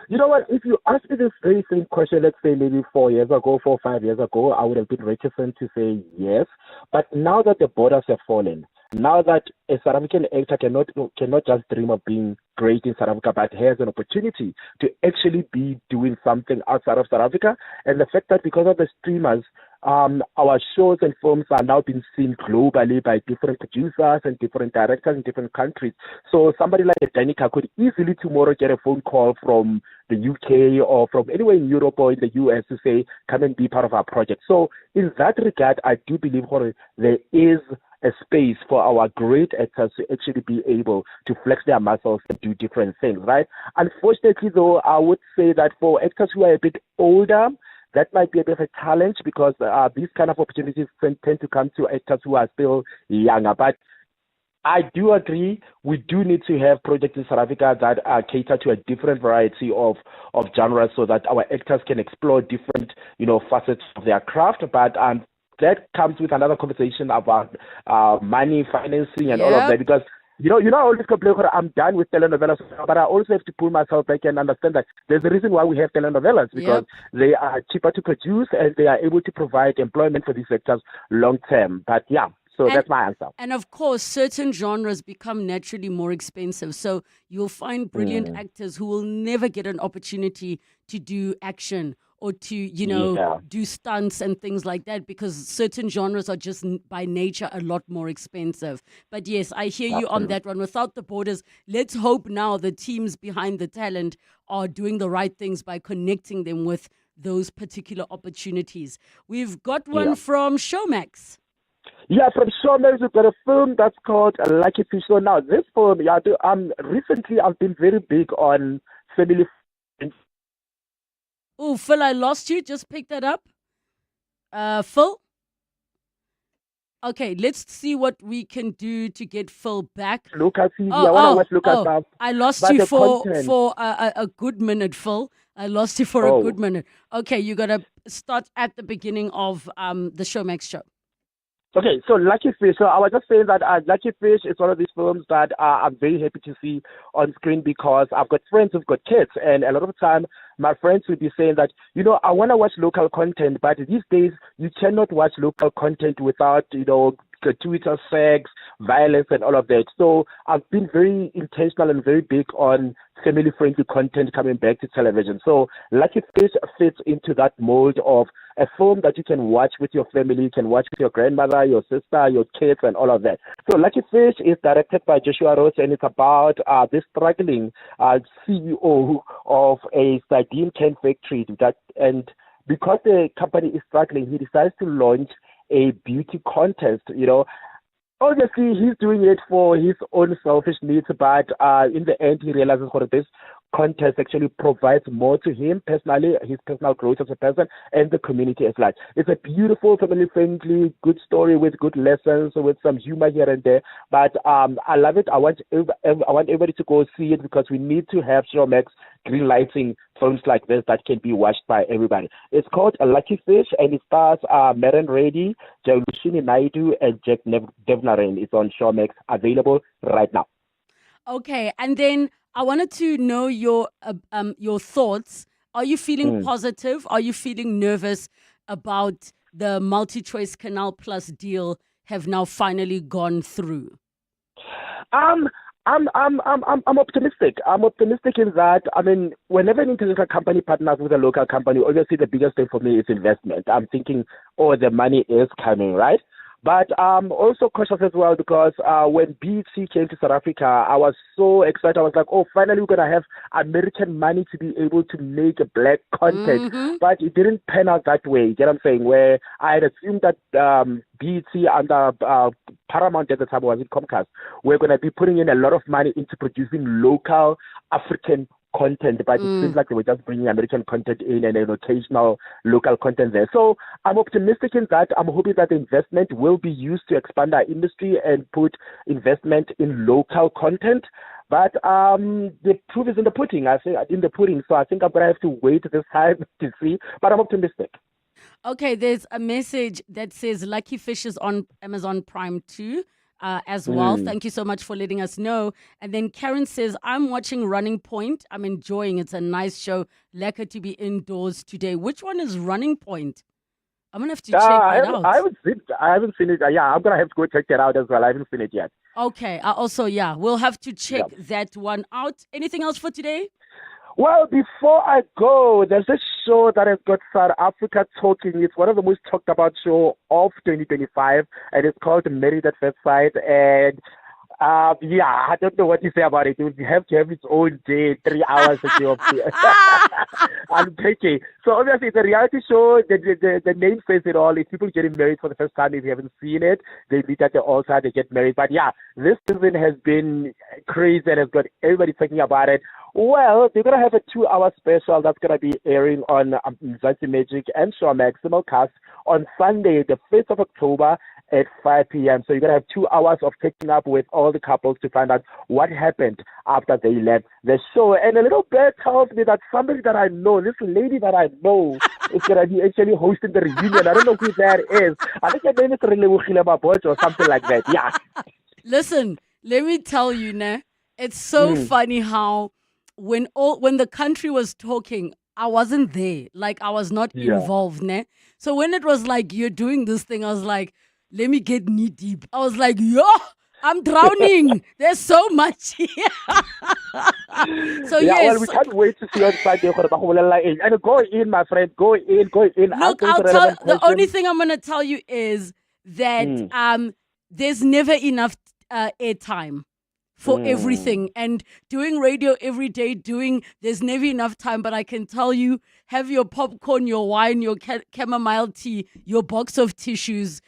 You know what? If you ask me this very same question, let's say maybe 4 or 5 years ago, I would have been reticent to say yes. But now that the borders have fallen, now that a South African actor cannot just dream of being great in South Africa, but has an opportunity to actually be doing something outside of South Africa, and the fact that because of the streamers, our shows and films are now being seen globally by different producers and different directors in different countries. So somebody like Danica could easily tomorrow get a phone call from the UK or from anywhere in Europe or in the US to say, come and be part of our project. So in that regard, I do believe there is a space for our great actors to actually be able to flex their muscles and do different things, right? Unfortunately, though, I would say that for actors who are a bit older, that might be a bit of a challenge because these kind of opportunities tend to come to actors who are still younger. But I do agree, we do need to have projects in South Africa that cater to a different variety of genres so that our actors can explore different, facets of their craft. But that comes with another conversation about money, financing, and all of that. Because I always complain I'm done with telenovelas, but I also have to pull myself back and understand that there's a reason why we have telenovelas, because they are cheaper to produce and they are able to provide employment for these sectors long term. But that's my answer. And of course, certain genres become naturally more expensive. So you'll find brilliant actors who will never get an opportunity to do action or to, do stunts and things like that, because certain genres are just by nature a lot more expensive. But yes, I hear you on that one. Without the borders, let's hope now the teams behind the talent are doing the right things by connecting them with those particular opportunities. We've got one from Showmax. Yeah, from Showmax, we've got a film that's called Lucky Fish. So now, this film, recently I've been very big on family. Oh, Phil, I lost you. Just pick that up. Phil? Okay, let's see what we can do to get Phil back. Lucas, Lucas. I lost you for a good minute, Phil. I lost you for a good minute. Okay, you got to start at the beginning of the Showmax show. Okay, so Lucky Fish. So I was just saying that Lucky Fish is one of these films that I'm very happy to see on screen because I've got friends who've got kids, and a lot of the time my friends will be saying that, I want to watch local content, but these days you cannot watch local content without, gratuitous sex, violence, and all of that. So I've been very intentional and very big on family-friendly content coming back to television. So Lucky Fish fits into that mold of a film that you can watch with your family, you can watch with your grandmother, your sister, your kids, and all of that. So Lucky Fish is directed by Joshua Roach, and it's about this struggling CEO of a sardine can factory. And because the company is struggling, he decides to launch a beauty contest, Obviously, he's doing it for his own selfish needs, but in the end, he realizes that this contest actually provides more to him personally, his personal growth as a person, and the community as large. It's a beautiful, family-friendly, good story with good lessons, with some humor here and there. But I love it. I want everybody to go see it because we need to have Showmax green-lighting films like this that can be watched by everybody. It's called A Lucky Fish, and it stars Maren Reddy, Jalushini Naidu, and Jack Devnaren. It's on Showmax, available right now. Okay, and then I wanted to know your thoughts. Are you feeling positive? Are you feeling nervous about the MultiChoice Canal Plus deal have now finally gone through? I'm optimistic. I'm optimistic in that, whenever an international company partners with a local company, obviously the biggest thing for me is investment. I'm thinking, the money is coming, right? But I'm also cautious as well because when BET came to South Africa, I was so excited. I was like, finally we're going to have American money to be able to make black content. Mm-hmm. But it didn't pan out that way. You get what I'm saying? Where I had assumed that BET under Paramount at the time, was it Comcast, we're going to be putting in a lot of money into producing local African content, but it seems like they were just bringing American content in and an occasional local content there. So I'm optimistic in that. I'm hoping that the investment will be used to expand our industry and put investment in local content. But the proof is in the pudding. So I think I'm going to have to wait this time to see. But I'm optimistic. Okay, there's a message that says Lucky Fish is on Amazon Prime too. As well. Thank you so much for letting us know. And then Karen says, I'm watching Running Point. I'm enjoying it. It's a nice show. Lekker to be indoors today. Which one is Running Point? I'm going to have to check that out. I haven't seen it. Yeah, I'm going to have to go check that out as well. I haven't seen it yet. Okay. We'll have to check that one out. Anything else for today? Well, before I go, there's a show that has got South Africa talking. It's one of the most talked about shows of 2025, and it's called Married at First Sight. And I don't know what to say about it. It would have to have its own day, 3 hours a day of I'm taking. So obviously it's a reality show. The name says it all. It's people getting married for the first time. If you haven't seen it, they meet at the altar, they get married. But this season has been crazy and has got everybody talking about it. Well, they're going to have a 2-hour special that's going to be airing on Mzansi Magic and Showmax simulcast on Sunday, the 5th of October at 5 p.m. So you're going to have 2 hours of catching up with all the couples to find out what happened after they left the show. And a little bit tells me that somebody that I know, this lady that I know, is going to be actually hosting the reunion. I don't know who that is. I think her name is Relebogile Mabotja or something like that. Yeah. Listen, let me tell you, it's so funny how when the country was talking, I wasn't there. Like, I was not involved. So when it was like, you're doing this thing, I was like, let me get knee deep. I was like, I'm drowning. There's so much here. So yes. Well, we can't wait to see you on Friday. And go in, my friend. Go in. Look, the only thing I'm going to tell you is that there's never enough airtime for everything, and doing radio every day, there's never enough time. But I can tell you, have your popcorn, your wine, your chamomile tea, your box of tissues.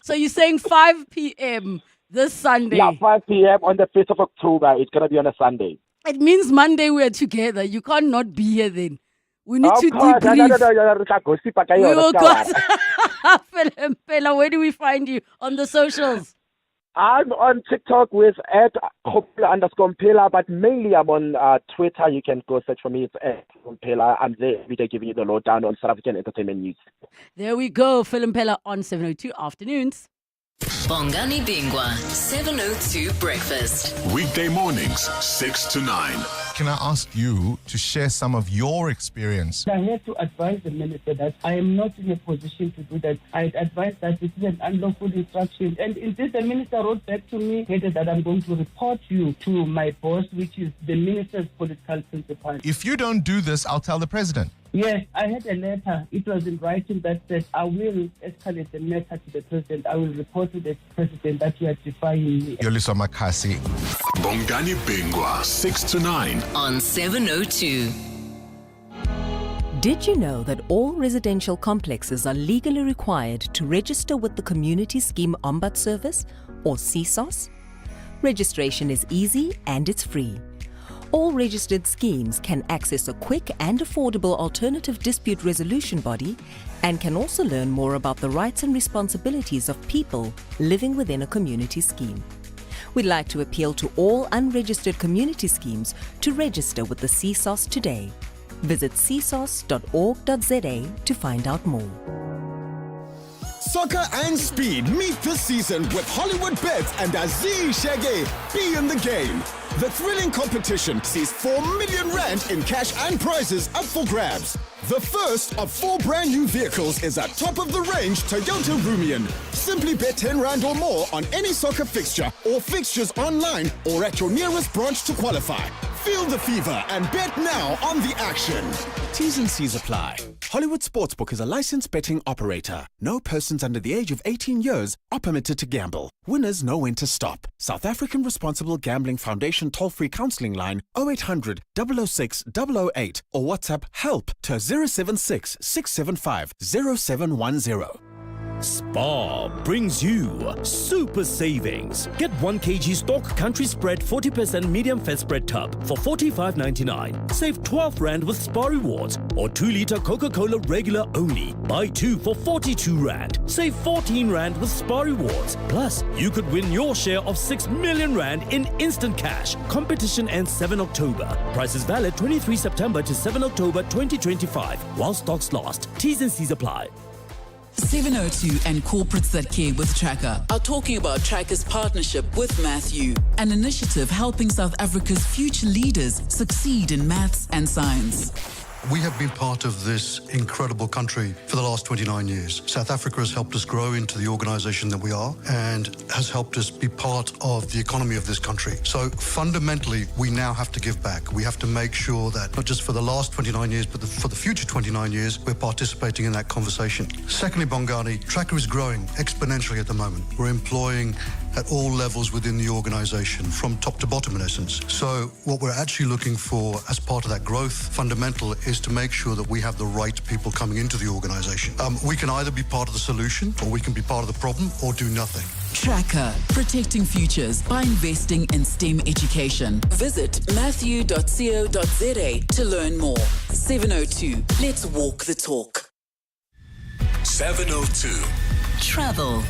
So you're saying 5 p.m. this Sunday? Yeah, 5 p.m. on the 5th of October. It's going to be on a Sunday. It means Monday we're together. You can't not be here then. We need to debrief. We will go. Where do we find you on the socials? I'm on TikTok with @Mpela_Mpela, but mainly I'm on Twitter. You can go search for me. It's @Mpela. I'm there every day giving you the lowdown on South African entertainment news. There we go. Mpela on 702 Afternoons. Bongani Bingwa, 702 Breakfast. Weekday mornings, 6 to 9. can I ask you to share some of your experience? I had to advise the minister that I am not in a position to do that. I advised that this is an unlawful instruction. And indeed, the minister wrote back to me stated that I'm going to report you to my boss, which is the minister's political principal. If you don't do this, I'll tell the president. Yes, I had a letter. It was in writing that said, I will escalate the matter to the president. I will report to the president that you are defying me. Yoliswa Makasi. Bongani Bingwa, 6 to 9. On 702. Did you know that all residential complexes are legally required to register with the Community Scheme Ombud Service, or CSOS? Registration is easy and it's free. All registered schemes can access a quick and affordable alternative dispute resolution body and can also learn more about the rights and responsibilities of people living within a community scheme. We'd like to appeal to all unregistered community schemes to register with the CSOS today. Visit csos.org.za to find out more. Soccer and speed meet this season with Hollywood Bets and Aziz Shege. Be in the game. The thrilling competition sees 4 million rand in cash and prizes up for grabs. The first of 4 brand new vehicles is a top-of-the-range Toyota Rumian. Simply bet 10 rand or more on any soccer fixture or fixtures online or at your nearest branch to qualify. Feel the fever and bet now on the action. T's and C's apply. Hollywood Sportsbook is a licensed betting operator. No persons under the age of 18 years are permitted to gamble. Winners know when to stop. South African Responsible Gambling Foundation toll-free counselling line 0800 006 008 or WhatsApp HELP to 076 675 0710. Spar brings you super savings. Get 1 kg stock country spread 40% medium fat spread tub for 45.99. Save 12 rand with Spar rewards or 2-liter Coca-Cola regular only. Buy 2 for 42 rand. Save 14 rand with Spar rewards. Plus, you could win your share of 6 million rand in instant cash. Competition ends 7 October. Prices valid 23 September to 7 October 2025 while stocks last. T's and C's apply. 702 and corporates that care with Tracker are talking about Tracker's partnership with Matthew, an initiative helping South Africa's future leaders succeed in maths and science. We have been part of this incredible country for the last 29 years. South Africa has helped us grow into the organisation that we are and has helped us be part of the economy of this country. So fundamentally, we now have to give back. We have to make sure that not just for the last 29 years, but for the future 29 years, we're participating in that conversation. Secondly, Bongani, Tracker is growing exponentially at the moment. We're employing at all levels within the organisation, from top to bottom in essence. So what we're actually looking for as part of that growth fundamental is to make sure that we have the right people coming into the organisation. We can either be part of the solution or we can be part of the problem or do nothing. Tracker, protecting futures by investing in STEM education. Visit matthew.co.za to learn more. 702, let's walk the talk. 702. Travel.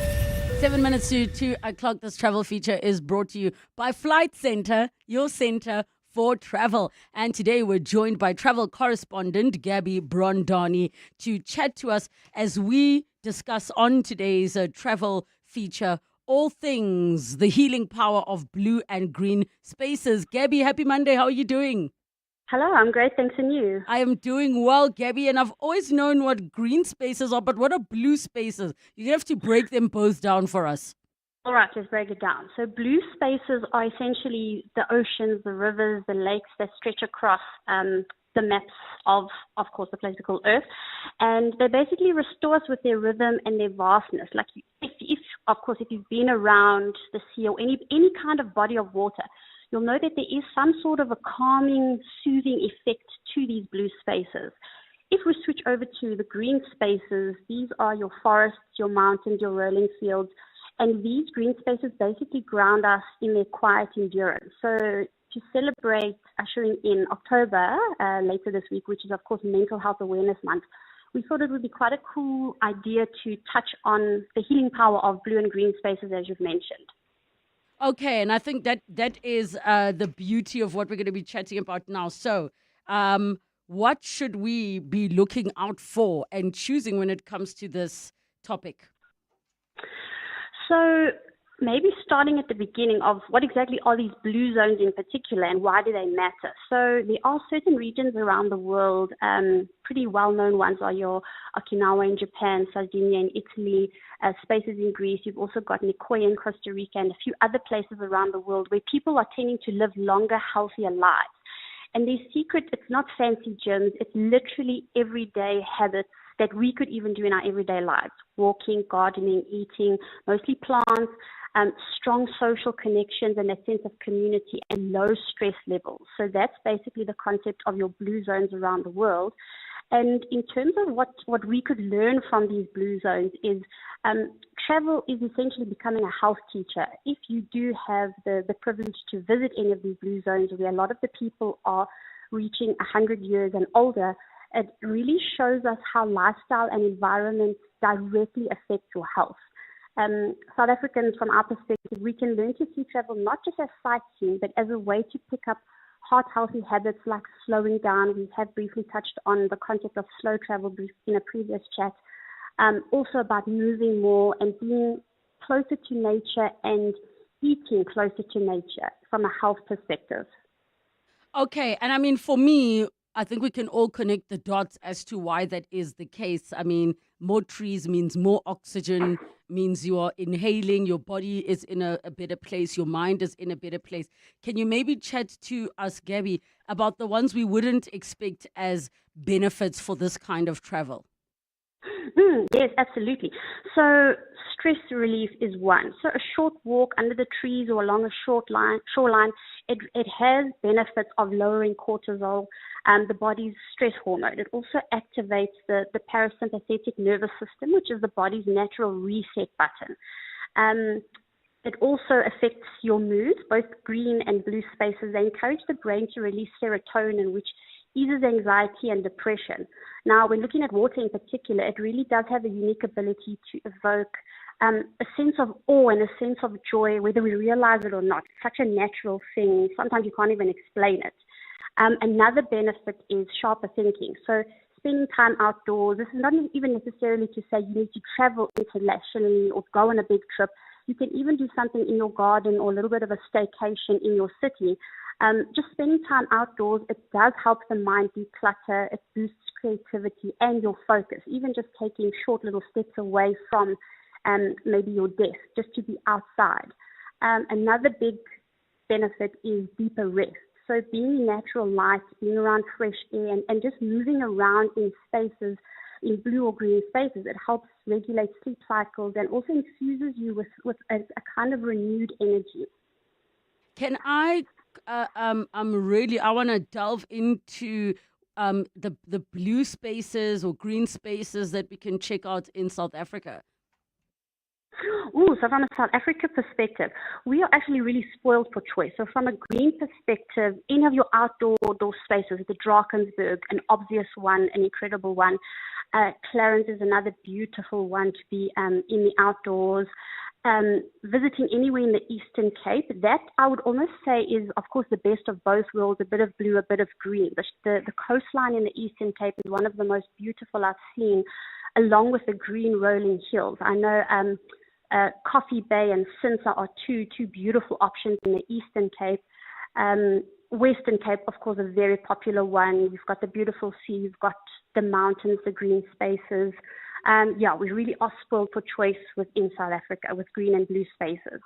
7 minutes to 2 o'clock. This travel feature is brought to you by Flight Centre, your centre for travel. And today we're joined by travel correspondent Gabby Brondani to chat to us as we discuss on today's travel feature all things the healing power of blue and green spaces. Gabby, happy Monday. How are you doing? Hello, I'm great, thanks, and you? I am doing well, Gabby, and I've always known what green spaces are, but what are blue spaces? You have to break them both down for us. All right, let's break it down. So blue spaces are essentially the oceans, the rivers, the lakes that stretch across the maps of course, the place we call Earth. And they basically restore us with their rhythm and their vastness. Like if you've been around the sea or any kind of body of water, you'll know that there is some sort of a calming, soothing effect to these blue spaces. If we switch over to the green spaces, these are your forests, your mountains, your rolling fields, and these green spaces basically ground us in their quiet endurance. So to celebrate ushering in October, later this week, which is of course Mental Health Awareness Month, we thought it would be quite a cool idea to touch on the healing power of blue and green spaces, as you've mentioned. Okay, and I think that is the beauty of what we're going to be chatting about now. So, what should we be looking out for and choosing when it comes to this topic? So, maybe starting at the beginning of what exactly are these blue zones in particular and why do they matter? So there are certain regions around the world, pretty well-known ones are your Okinawa in Japan, Sardinia in Italy, spaces in Greece. You've also got Nicoya in Costa Rica and a few other places around the world where people are tending to live longer, healthier lives. And their secret, it's not fancy gyms, it's literally everyday habits that we could even do in our everyday lives. Walking, gardening, eating, mostly plants, strong social connections and a sense of community and low stress levels. So that's basically the concept of your blue zones around the world. And in terms of what we could learn from these blue zones is travel is essentially becoming a health teacher. If you do have the privilege to visit any of these blue zones where a lot of the people are reaching 100 years and older, it really shows us how lifestyle and environment directly affect your health. South Africans, from our perspective, we can learn to see travel not just as sightseeing, but as a way to pick up heart-healthy habits like slowing down. We have briefly touched on the concept of slow travel in a previous chat. Also about moving more and being closer to nature and eating closer to nature from a health perspective. Okay, and I mean, for me, I think we can all connect the dots as to why that is the case. I mean, more trees means more oxygen, means you are inhaling, your body is in a better place, your mind is in a better place. Can you maybe chat to us, Gabby, about the ones we wouldn't expect as benefits for this kind of travel? Yes, absolutely. So stress relief is one. So a short walk under the trees or along a shoreline, it has benefits of lowering cortisol, the body's stress hormone. It also activates the parasympathetic nervous system, which is the body's natural reset button. It also affects your mood. Both green and blue spaces, they encourage the brain to release serotonin, which eases anxiety and depression. Now, when looking at water in particular, it really does have a unique ability to evoke a sense of awe and a sense of joy, whether we realize it or not. It's such a natural thing. Sometimes you can't even explain it. Another benefit is sharper thinking. So spending time outdoors, this is not even necessarily to say you need to travel internationally or go on a big trip. You can even do something in your garden or a little bit of a staycation in your city. Just spending time outdoors, it does help the mind declutter. It boosts creativity and your focus. Even just taking short little steps away from maybe your desk, just to be outside. Another big benefit is deeper rest. So being in natural light, being around fresh air, and just moving around in spaces, in blue or green spaces, it helps regulate sleep cycles and also infuses you with a kind of renewed energy. Can I I want to delve into the blue spaces or green spaces that we can check out in South Africa. So from a South Africa perspective, we are actually really spoiled for choice. So from a green perspective, any of your outdoor spaces, the Drakensberg, an obvious one, an incredible one. Clarence is another beautiful one to be in the outdoors. Visiting anywhere in the Eastern Cape, that I would almost say is, of course, the best of both worlds, a bit of blue, a bit of green. The coastline in the Eastern Cape is one of the most beautiful I've seen, along with the green rolling hills. I know Coffee Bay and Sinsa are two beautiful options in the Eastern Cape. Western Cape, of course, a very popular one. You've got the beautiful sea, you've got the mountains, the green spaces. We really are spoiled for choice within South Africa with green and blue spaces.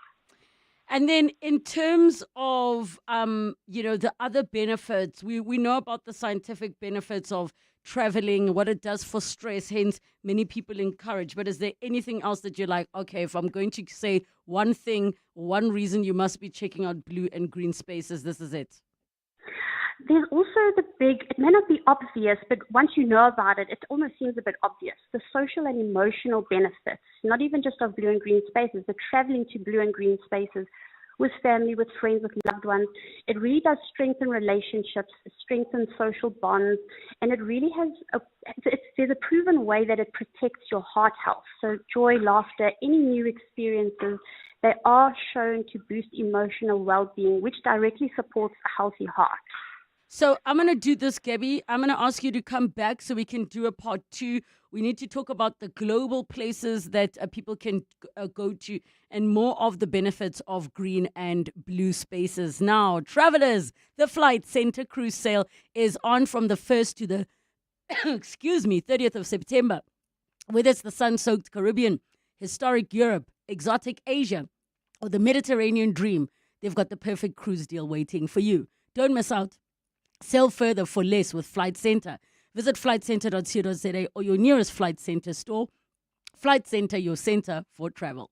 And then in terms of, the other benefits, we know about the scientific benefits of traveling, what it does for stress, hence many people encourage. But is there anything else that you're like, okay, if I'm going to say one thing, one reason you must be checking out blue and green spaces, this is it? There's also it may not be obvious, but once you know about it, it almost seems a bit obvious. The social and emotional benefits, not even just of blue and green spaces, but traveling to blue and green spaces with family, with friends, with loved ones. It really does strengthen relationships, strengthen social bonds, and it really has there's a proven way that it protects your heart health. So joy, laughter, any new experiences, they are shown to boost emotional well-being, which directly supports a healthy heart. So I'm going to do this, Gabby. I'm going to ask you to come back so we can do a part 2. We need to talk about the global places that people can go to and more of the benefits of green and blue spaces. Now, travelers, the Flight Center cruise sale is on from the 1st to the 30th of September. Whether it's the sun-soaked Caribbean, historic Europe, exotic Asia, or the Mediterranean dream, they've got the perfect cruise deal waiting for you. Don't miss out. Sell further for less with Flight Center. Visit flightcenter.co.za or your nearest Flight Center store. Flight Center, your center for travel.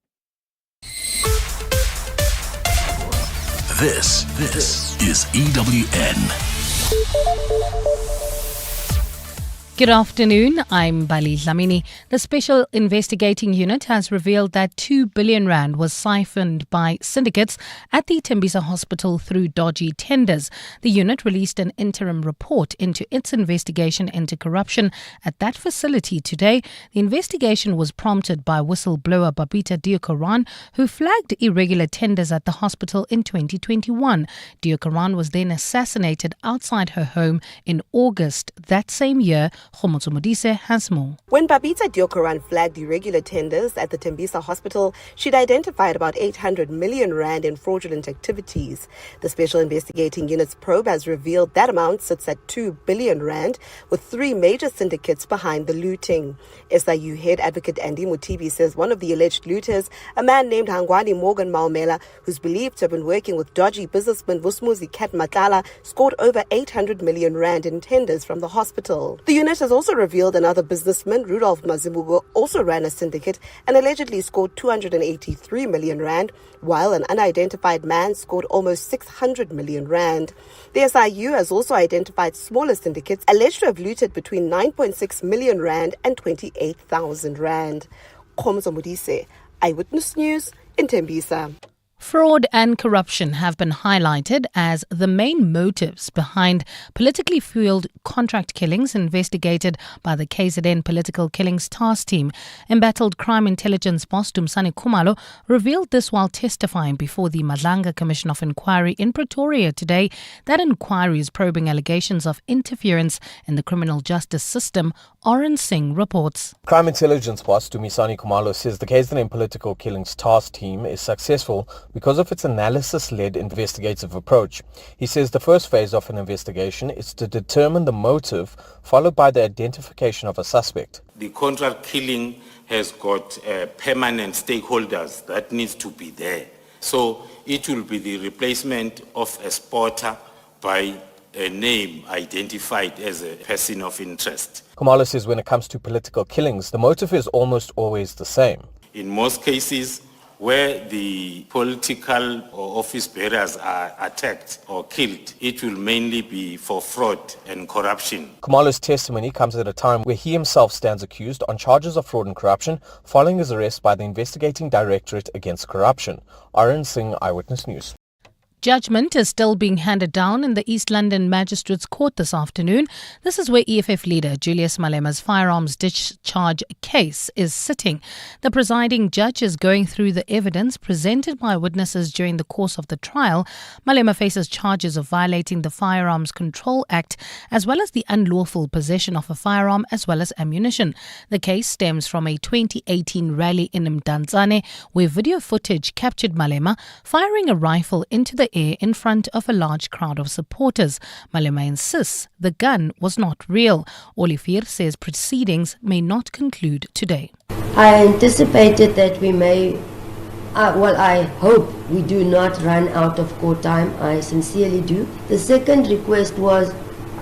This is EWN. Good afternoon, I'm Bali Dlamini. The Special Investigating Unit has revealed that 2 billion rand was siphoned by syndicates at the Tembisa Hospital through dodgy tenders. The unit released an interim report into its investigation into corruption at that facility today. The investigation was prompted by whistleblower Babita Deokaran, who flagged irregular tenders at the hospital in 2021. Deokaran was then assassinated outside her home in August that same year. Modise has more. When Babita Deokaran flagged irregular tenders at the Tembisa Hospital, she'd identified about 800 million rand in fraudulent activities. The Special Investigating Unit's probe has revealed that amount sits at 2 billion rand, with 3 major syndicates behind the looting. SIU head advocate Andy Mutibi says one of the alleged looters, a man named Hangwani Morgan Maumela, who's believed to have been working with dodgy businessman Vusmuzi Kat Matala, scored over 800 million rand in tenders from the hospital. The unit has also revealed another businessman, Rudolph Mazimugo, also ran a syndicate and allegedly scored 283 million rand, while an unidentified man scored almost 600 million rand. The SIU has also identified smaller syndicates alleged to have looted between 9.6 million rand and 28,000 rand. Khomzo Modise, Eyewitness News in Tembisa. Fraud and corruption have been highlighted as the main motives behind politically fueled contract killings investigated by the KZN Political Killings Task Team. Embattled crime intelligence boss Dumisani Khumalo revealed this while testifying before the Madlanga Commission of Inquiry in Pretoria today. That inquiry is probing allegations of interference in the criminal justice system. Oren Singh reports. Crime intelligence boss Dumisani Khumalo says the KZN Political Killings Task Team is successful because of its analysis-led investigative approach. He says the first phase of an investigation is to determine the motive, followed by the identification of a suspect. The contract killing has got permanent stakeholders that needs to be there. So it will be the replacement of a spotter by a name identified as a person of interest. Khumalo says when it comes to political killings, the motive is almost always the same. In most cases, where the political or office bearers are attacked or killed, it will mainly be for fraud and corruption. Khumalo's testimony comes at a time where he himself stands accused on charges of fraud and corruption following his arrest by the Investigating Directorate Against Corruption. Oren Singh, Eyewitness News. Judgment is still being handed down in the East London Magistrates Court this afternoon. This is where EFF leader Julius Malema's firearms discharge case is sitting. The presiding judge is going through the evidence presented by witnesses during the course of the trial. Malema faces charges of violating the Firearms Control Act as well as the unlawful possession of a firearm as well as ammunition. The case stems from a 2018 rally in Mdantsane where video footage captured Malema firing a rifle into the air in front of a large crowd of supporters. Malema insists the gun was not real. Olivier says proceedings may not conclude today. I anticipated that we may, I hope we do not run out of court time. I sincerely do. The second request was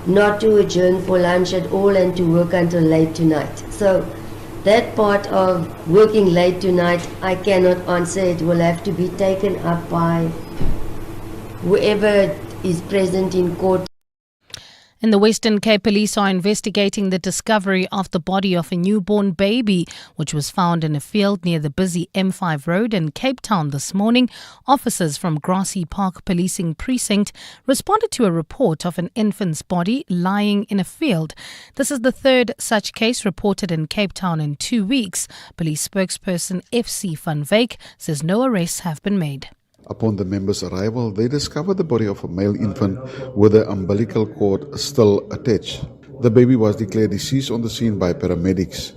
not to adjourn for lunch at all and to work until late tonight. So that part of working late tonight, I cannot answer. It will have to be taken up by whoever is present in court. In the Western Cape, police are investigating the discovery of the body of a newborn baby, which was found in a field near the busy M5 road in Cape Town this morning. Officers from Grassy Park Policing Precinct responded to a report of an infant's body lying in a field. This is the third such case reported in Cape Town in 2 weeks. Police spokesperson FC Van Wyk says no arrests have been made. Upon the members' arrival, they discovered the body of a male infant with the umbilical cord still attached. The baby was declared deceased on the scene by paramedics.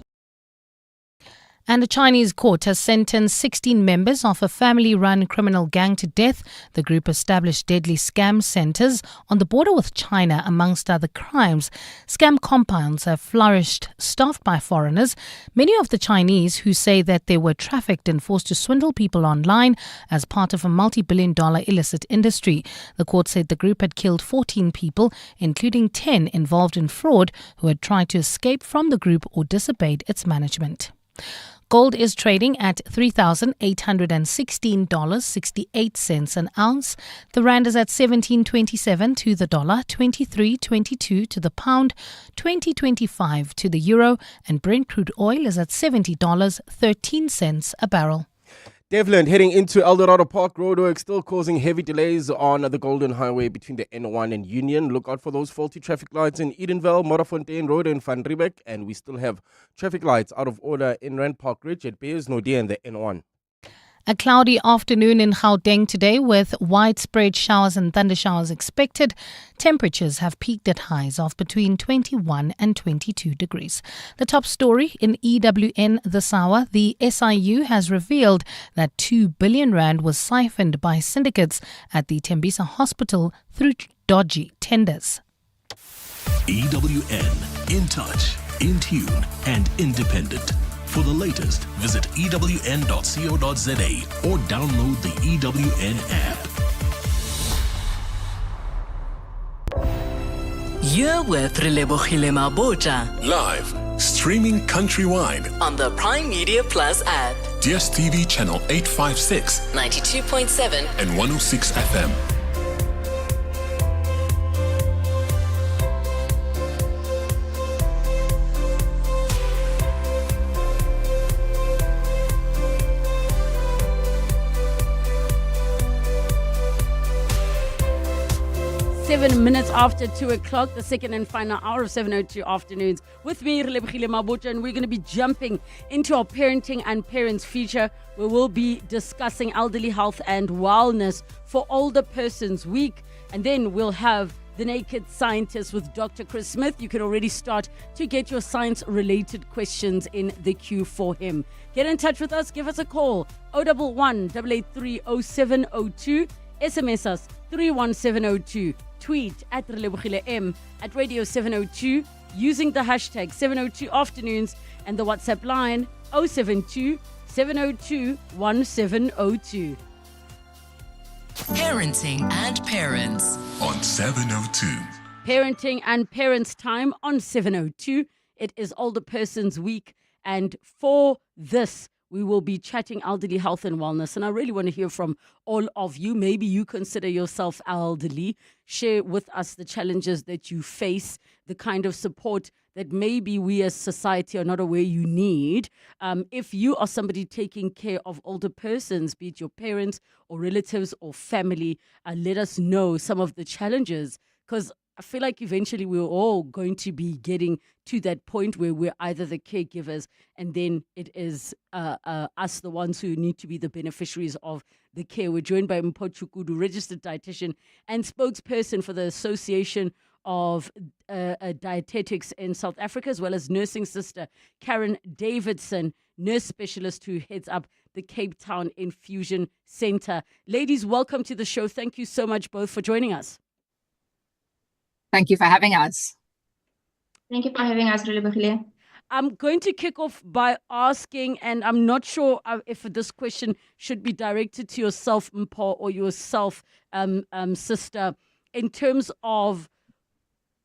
And a Chinese court has sentenced 16 members of a family-run criminal gang to death. The group established deadly scam centers on the border with China, amongst other crimes. Scam compounds have flourished, staffed by foreigners. Many of the Chinese who say that they were trafficked and forced to swindle people online as part of a multi-billion-dollar illicit industry. The court said the group had killed 14 people, including 10 involved in fraud, who had tried to escape from the group or disobeyed its management. Gold is trading at $3,816.68 an ounce. The rand is at 17.27 to the dollar, 23.22 to the pound, 20.25 to the euro, and Brent crude oil is at $70.13 a barrel. Devlin, heading into Eldorado Park roadwork, still causing heavy delays on the Golden Highway between the N1 and Union. Look out for those faulty traffic lights in Edenville, Modderfontein Road and Van Riebeek. And we still have traffic lights out of order in Rand Park Ridge at Beyersnodie and the N1. A cloudy afternoon in Gauteng today with widespread showers and thundershowers expected. Temperatures have peaked at highs of between 21 and 22 degrees. The top story in EWN this hour, the SIU has revealed that 2 billion rand was siphoned by syndicates at the Tembisa Hospital through dodgy tenders. EWN, in touch, in tune and independent. For the latest, visit ewn.co.za or download the EWN app. You're with Relebogile Mabotja Live, streaming countrywide on the Prime Media Plus app. DSTV channel 856, 92.7 and 106 FM. 7 minutes after 2 o'clock, the second and final hour of 702 afternoons. With me, Relebogile Mabotja, and we're going to be jumping into our parenting and parents feature, where we'll be discussing elderly health and wellness for Older Persons Week. And then we'll have The Naked Scientist with Dr. Chris Smith. You can already start to get your science-related questions in the queue for him. Get in touch with us. Give us a call. 011 883 0702. SMS us 31702. Tweet at Relebogile M at Radio 702 using the hashtag 702 afternoons and the WhatsApp line 072 702 1702. Parenting and Parents on 702. Parenting and Parents time on 702. It is Older Persons Week, and for this we will be chatting elderly health and wellness. And I really want to hear from all of you. Maybe you consider yourself elderly. Share with us the challenges that you face, the kind of support that maybe we as society are not aware you need. If you are somebody taking care of older persons, be it your parents or relatives or family, let us know some of the challenges, because I feel like eventually we're all going to be getting to that point where we're either the caregivers and then it is us, the ones who need to be the beneficiaries of the care. We're joined by Mpho Chukudu, registered dietitian and spokesperson for the Association of Dietetics in South Africa, as well as nursing sister Karen Davidson, nurse specialist who heads up the Cape Town Infusion Center. Ladies, welcome to the show. Thank you so much both for joining us. Thank you for having us. Thank you for having us, Relebogile. I'm going to kick off by asking, and I'm not sure if this question should be directed to yourself, Mpho, or yourself, sister, in terms of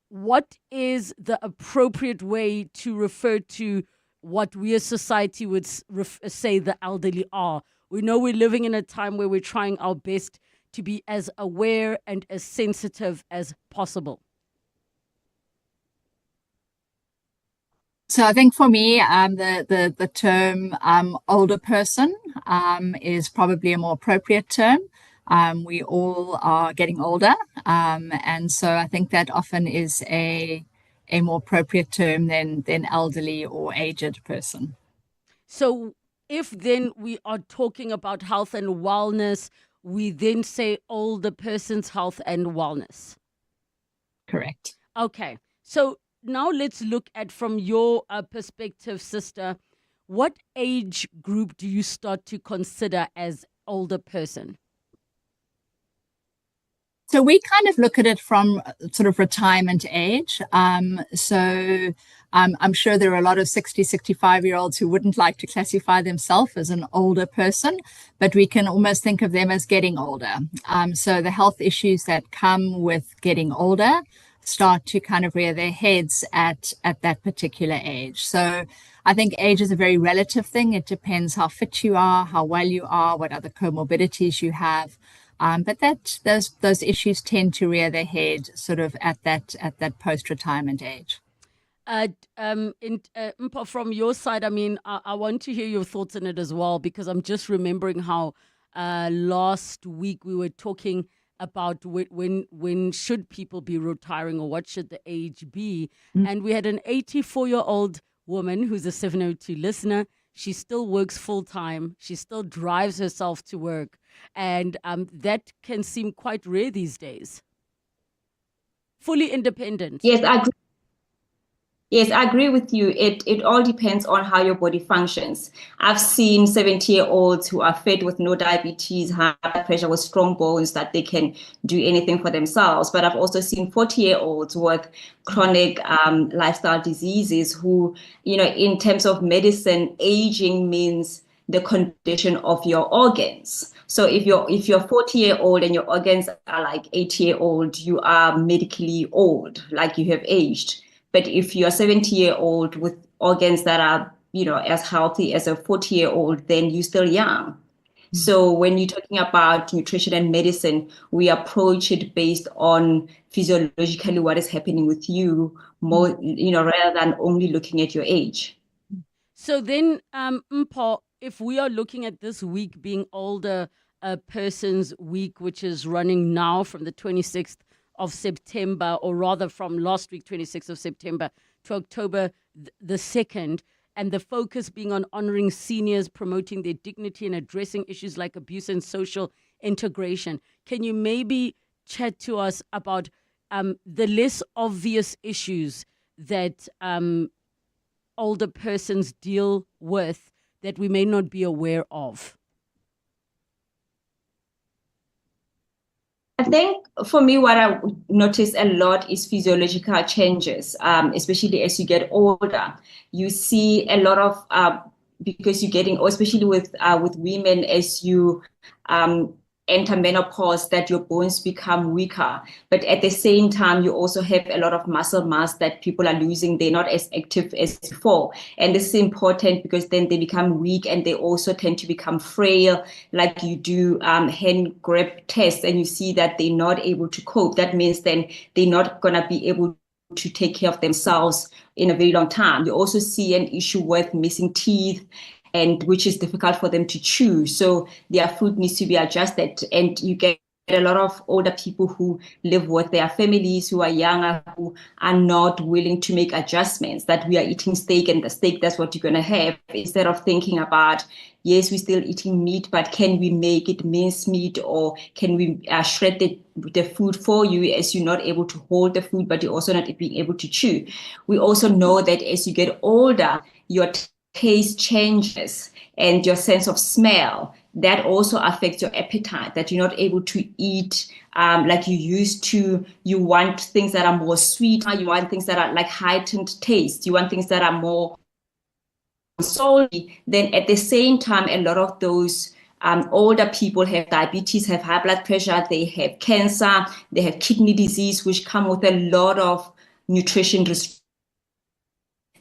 what is the appropriate way to refer to what we as society would say the elderly are. We know we're living in a time where we're trying our best to be as aware and as sensitive as possible. So I think for me, the term older person is probably a more appropriate term. We all are getting older, and so I think that often is a more appropriate term than elderly or aged person. So if then we are talking about health and wellness, we then say older person's health and wellness. Correct. Okay. So now let's look at, from your perspective, sister, what age group do you start to consider as older person? So we kind of look at it from sort of retirement age. I'm sure there are a lot of 60, 65-year-olds who wouldn't like to classify themselves as an older person, but we can almost think of them as getting older. So the health issues that come with getting older start to kind of rear their heads at that particular age. So I think age is a very relative thing. It depends how fit you are, how well you are, what other comorbidities you have. But those issues tend to rear their head sort of at that post-retirement age. Mpa, from your side, I mean, I want to hear your thoughts on it as well, because I'm just remembering how last week we were talking about when should people be retiring, or what should the age be. And we had an 84-year-old woman who's a 702 listener. She still works full-time. She still drives herself to work. And that can seem quite rare these days. Fully independent. Yes, I agree. Yes, I agree with you. It all depends on how your body functions. I've seen 70-year-olds who are fed with no diabetes, high blood pressure, with strong bones, that they can do anything for themselves. But I've also seen 40-year-olds with chronic lifestyle diseases who, in terms of medicine, aging means the condition of your organs. So if you're 40-year-old and your organs are like 80-year-old, you are medically old, like you have aged. But if you're 70-year-old with organs that are, as healthy as a 40-year-old, then you're still young. Mm-hmm. So when you're talking about nutrition and medicine, we approach it based on physiologically what is happening with you, more, rather than only looking at your age. So then, Mpa, if we are looking at this week being older person's week, which is running now from the 26th of September, or rather from last week, 26th of September, to October the 2nd, and the focus being on honoring seniors, promoting their dignity, and addressing issues like abuse and social integration. Can you maybe chat to us about the less obvious issues that older persons deal with that we may not be aware of? I think for me, what I notice a lot is physiological changes, especially as you get older. You see a lot of, because you're getting, especially with women, as you enter menopause, that your bones become weaker. But at the same time, you also have a lot of muscle mass that people are losing. They're not as active as before. And this is important because then they become weak, and they also tend to become frail. Like you do hand grip tests and you see that they're not able to cope. That means then they're not going to be able to take care of themselves in a very long time. You also see an issue with missing teeth, and which is difficult for them to chew. So their food needs to be adjusted. And you get a lot of older people who live with their families, who are younger, who are not willing to make adjustments, that we are eating steak and the steak, that's what you're going to have, instead of thinking about, yes, we're still eating meat, but can we make it minced meat, or can we shred the food for you, as you're not able to hold the food, but you're also not being able to chew. We also know that as you get older, your taste changes and your sense of smell. That also affects your appetite, that you're not able to eat like you used to. You want things that are more sweet. You want things that are like heightened taste. You want things that are more salty. Then at the same time, a lot of those older people have diabetes, have high blood pressure, they have cancer, they have kidney disease, which come with a lot of nutrition restrictions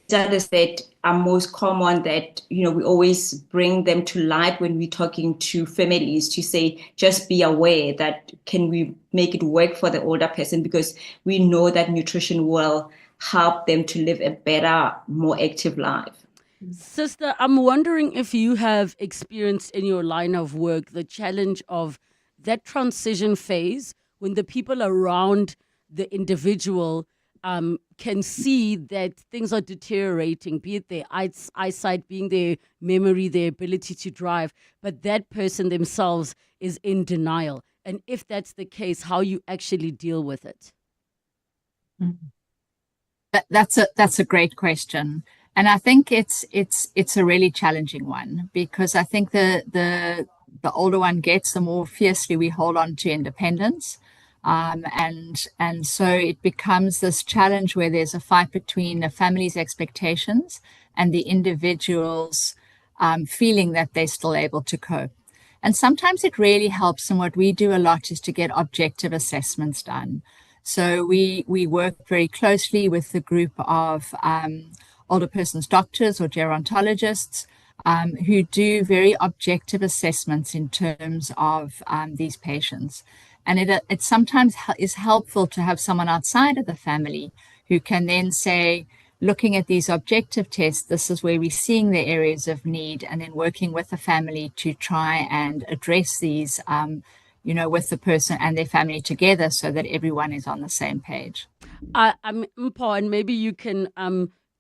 that are most common, that we always bring them to light when we're talking to families, to say, just be aware that can we make it work for the older person, because we know that nutrition will help them to live a better, more active life. Sister, I'm wondering if you have experienced in your line of work the challenge of that transition phase, when the people around the individual can see that things are deteriorating, be it their eyesight, being their memory, their ability to drive, but that person themselves is in denial? And if that's the case, how you actually deal with it? That's a great question. And I think it's a really challenging one, because I think the older one gets, the more fiercely we hold on to independence. And so it becomes this challenge where there's a fight between the family's expectations and the individual's feeling that they're still able to cope. And sometimes it really helps, and what we do a lot is to get objective assessments done. So we work very closely with the group of older persons doctors or gerontologists who do very objective assessments in terms of these patients. And it sometimes is helpful to have someone outside of the family who can then say, looking at these objective tests, this is where we're seeing the areas of need, and then working with the family to try and address these, with the person and their family together, so that everyone is on the same page. I'm Mpo, and maybe you can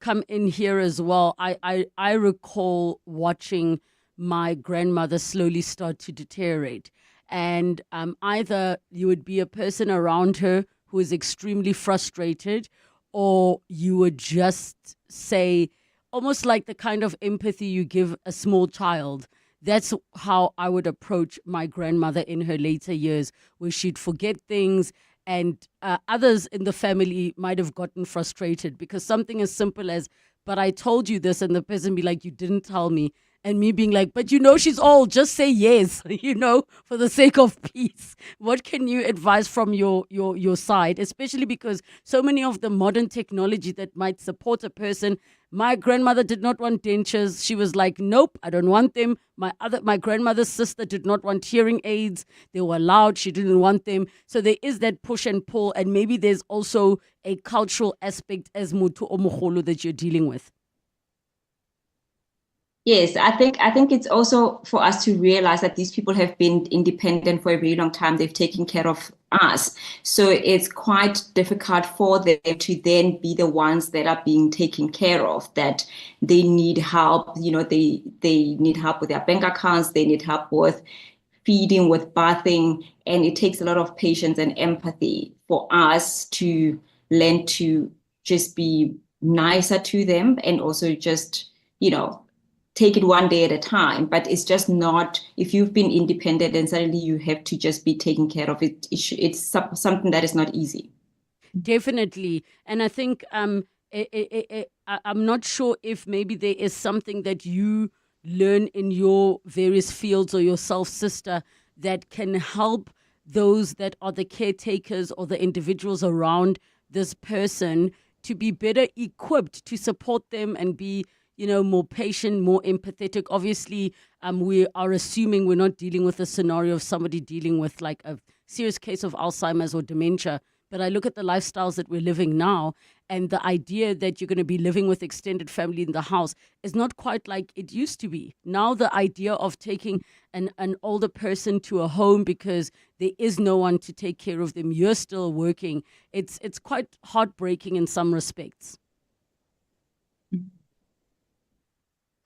come in here as well. I recall watching my grandmother slowly start to deteriorate. And either you would be a person around her who is extremely frustrated, or you would just say, almost like the kind of empathy you give a small child. That's how I would approach my grandmother in her later years, where she'd forget things, and others in the family might have gotten frustrated because something as simple as, but I told you this, and the person be like, you didn't tell me. And me being like, but she's old, just say yes, for the sake of peace. What can you advise from your side, especially because so many of the modern technology that might support a person, my grandmother did not want dentures. She was like, nope, I don't want them. My grandmother's sister did not want hearing aids. They were loud. She didn't want them. So there is that push and pull. And maybe there's also a cultural aspect as Mutu Omogolo that you're dealing with. Yes, I think it's also for us to realize that these people have been independent for a very long time. They've taken care of us. So it's quite difficult for them to then be the ones that are being taken care of, that they need help. They need help with their bank accounts. They need help with feeding, with bathing. And it takes a lot of patience and empathy for us to learn to just be nicer to them, and also just, take it one day at a time. But it's just not, if you've been independent and suddenly you have to just be taken care of it, it's something that is not easy. Definitely. And I think I'm not sure if maybe there is something that you learn in your various fields or yourself, sister, that can help those that are the caretakers or the individuals around this person to be better equipped to support them and be more patient, more empathetic. Obviously, we are assuming we're not dealing with a scenario of somebody dealing with like a serious case of Alzheimer's or dementia. But I look at the lifestyles that we're living now, and the idea that you're going to be living with extended family in the house is not quite like it used to be. Now the idea of taking an older person to a home because there is no one to take care of them, you're still working, it's quite heartbreaking in some respects.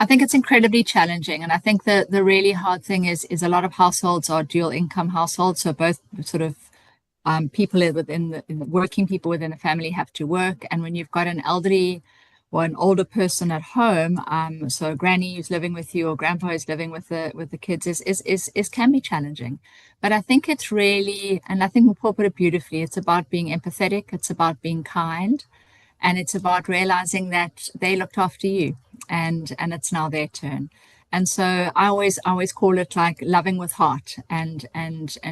I think it's incredibly challenging. And I think the really hard thing is a lot of households are dual income households. So both sort of people working people within the family have to work. And when you've got an elderly or an older person at home, so granny who's living with you or grandpa who's living with the kids is can be challenging. But I think it's really, and I think Mpho put it beautifully, it's about being empathetic, it's about being kind, and it's about realizing that they looked after you. And it's now their turn. And so I always call it like loving with heart and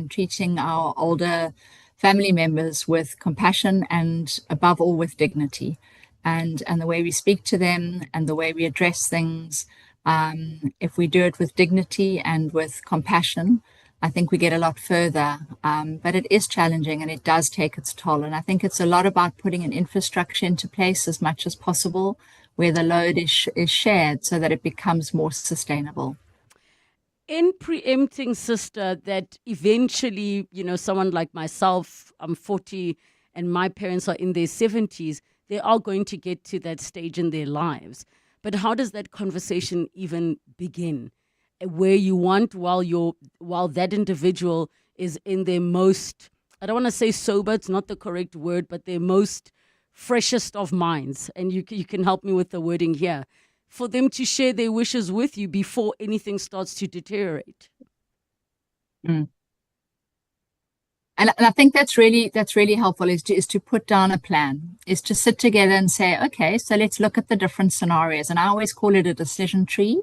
treating our older family members with compassion and above all with dignity. And the way we speak to them and the way we address things, if we do it with dignity and with compassion, I think we get a lot further. But it is challenging and it does take its toll. And I think it's a lot about putting an infrastructure into place as much as possible, where the load is shared so that it becomes more sustainable. In preempting, sister, that eventually, someone like myself, I'm 40 and my parents are in their 70s, they are going to get to that stage in their lives. But how does that conversation even begin? where you want while that individual is in their most, I don't want to say sober, it's not the correct word, but their most freshest of minds. And you can help me with the wording here. For them to share their wishes with you before anything starts to deteriorate. Mm. And I think that's really helpful is to put down a plan, is to sit together and say, okay, so let's look at the different scenarios. And I always call it a decision tree,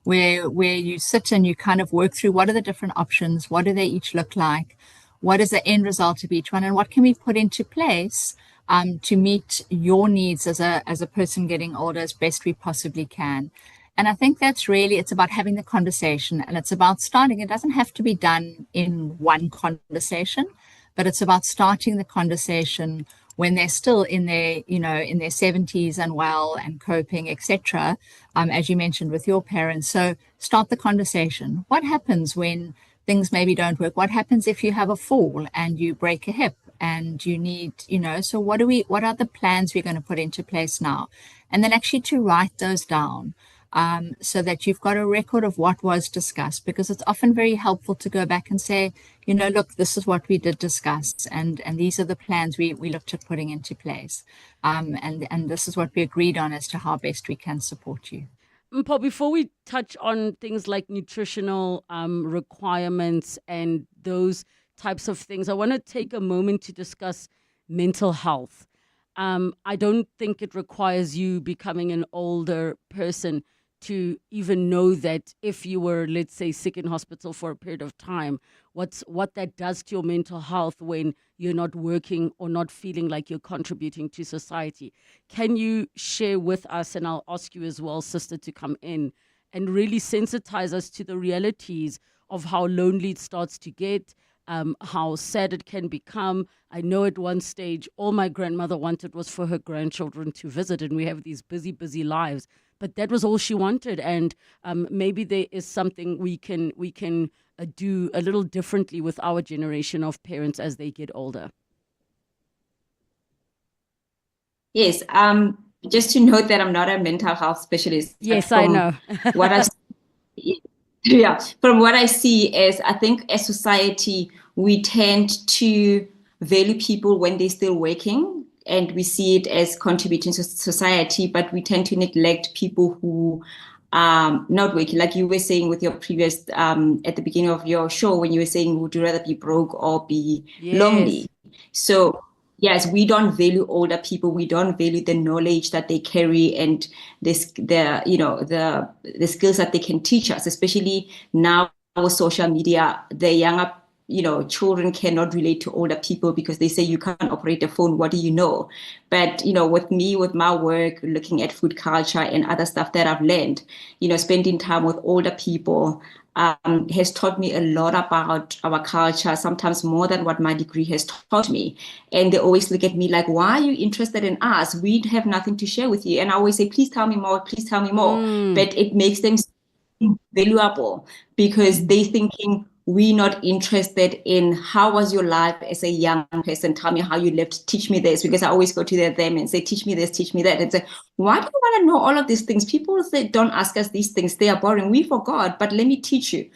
where you sit and you kind of work through what are the different options, what do they each look like, what is the end result of each one, and what can we put into place to meet your needs as a person getting older as best we possibly can. And I think that's really, it's about having the conversation, and it's about starting. It doesn't have to be done in one conversation, but it's about starting the conversation when they're still in their 70s and well and coping, etc. As you mentioned with your parents. So start the conversation. What happens when things maybe don't work? What happens if you have a fall and you break a hip and you need, so what are the plans we're going to put into place now? And then actually to write those down. So that you've got a record of what was discussed, because it's often very helpful to go back and say, look, this is what we did discuss, and these are the plans we looked at putting into place, and this is what we agreed on as to how best we can support you. Mpho, before we touch on things like nutritional requirements and those types of things, I want to take a moment to discuss mental health. I don't think it requires you becoming an older person to even know that if you were, let's say, sick in hospital for a period of time, what that does to your mental health when you're not working or not feeling like you're contributing to society. Can you share with us, and I'll ask you as well, sister, to come in and really sensitize us to the realities of how lonely it starts to get, how sad it can become. I know at one stage, all my grandmother wanted was for her grandchildren to visit, and we have these busy, busy lives. But that was all she wanted, and maybe there is something we can do a little differently with our generation of parents as they get older. Yes, just to note that I'm not a mental health specialist. Yes, I know. From what I see is, I think as society, we tend to value people when they're still working, and we see it as contributing to society, but we tend to neglect people who are not working. Like you were saying with your previous, at the beginning of your show, when you were saying, would you rather be broke or be lonely? So yes, we don't value older people. We don't value the knowledge that they carry and the skills that they can teach us, especially now with social media. The younger children cannot relate to older people because they say you can't operate a phone. What do you know? But, with me, with my work, looking at food culture and other stuff that I've learned, spending time with older people has taught me a lot about our culture, sometimes more than what my degree has taught me. And they always look at me like, why are you interested in us? We have nothing to share with you. And I always say, please tell me more, please tell me more. But it makes them valuable because they thinking, we're not interested in how was your life as a young person. Tell me how you lived. Teach me this, because I always go to them and say, teach me this, teach me that. And say, why do you want to know all of these things? People say, don't ask us these things. They are boring. We forgot, but let me teach you.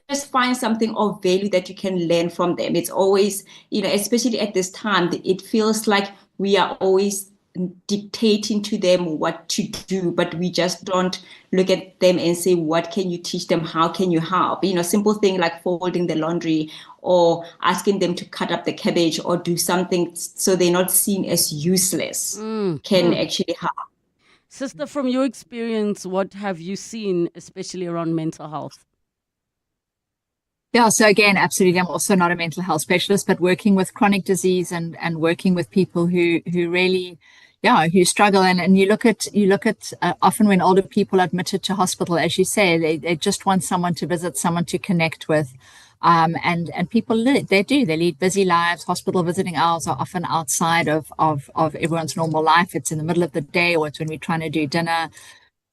Just find something of value that you can learn from them. It's always, especially at this time, it feels like we are always dictating to them what to do, but we just don't look at them and say, what can you teach them? How can you help? Simple thing like folding the laundry or asking them to cut up the cabbage or do something so they're not seen as useless can actually help. Sister, from your experience, what have you seen, especially around mental health? Yeah, so again, absolutely. I'm also not a mental health specialist, but working with chronic disease and working with people who really, who struggle. And you look at often when older people are admitted to hospital, as you say, they just want someone to visit, someone to connect with. And people they lead busy lives. Hospital visiting hours are often outside of everyone's normal life. It's in the middle of the day, or it's when we're trying to do dinner.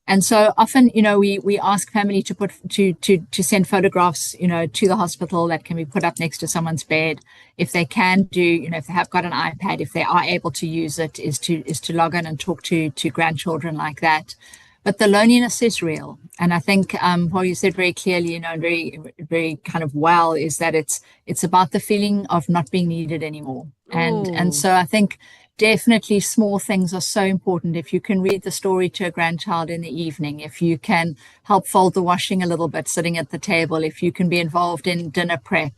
And so often, we ask family to send photographs, to the hospital that can be put up next to someone's bed. If they can do, if they have got an iPad, if they are able to use it, is to log in and talk to grandchildren like that. But the loneliness is real. And I think what you said very clearly, very, very kind of well, is that it's about the feeling of not being needed anymore. And so I think definitely small things are so important. If you can read the story to a grandchild in the evening, if you can help fold the washing a little bit sitting at the table, if you can be involved in dinner prep,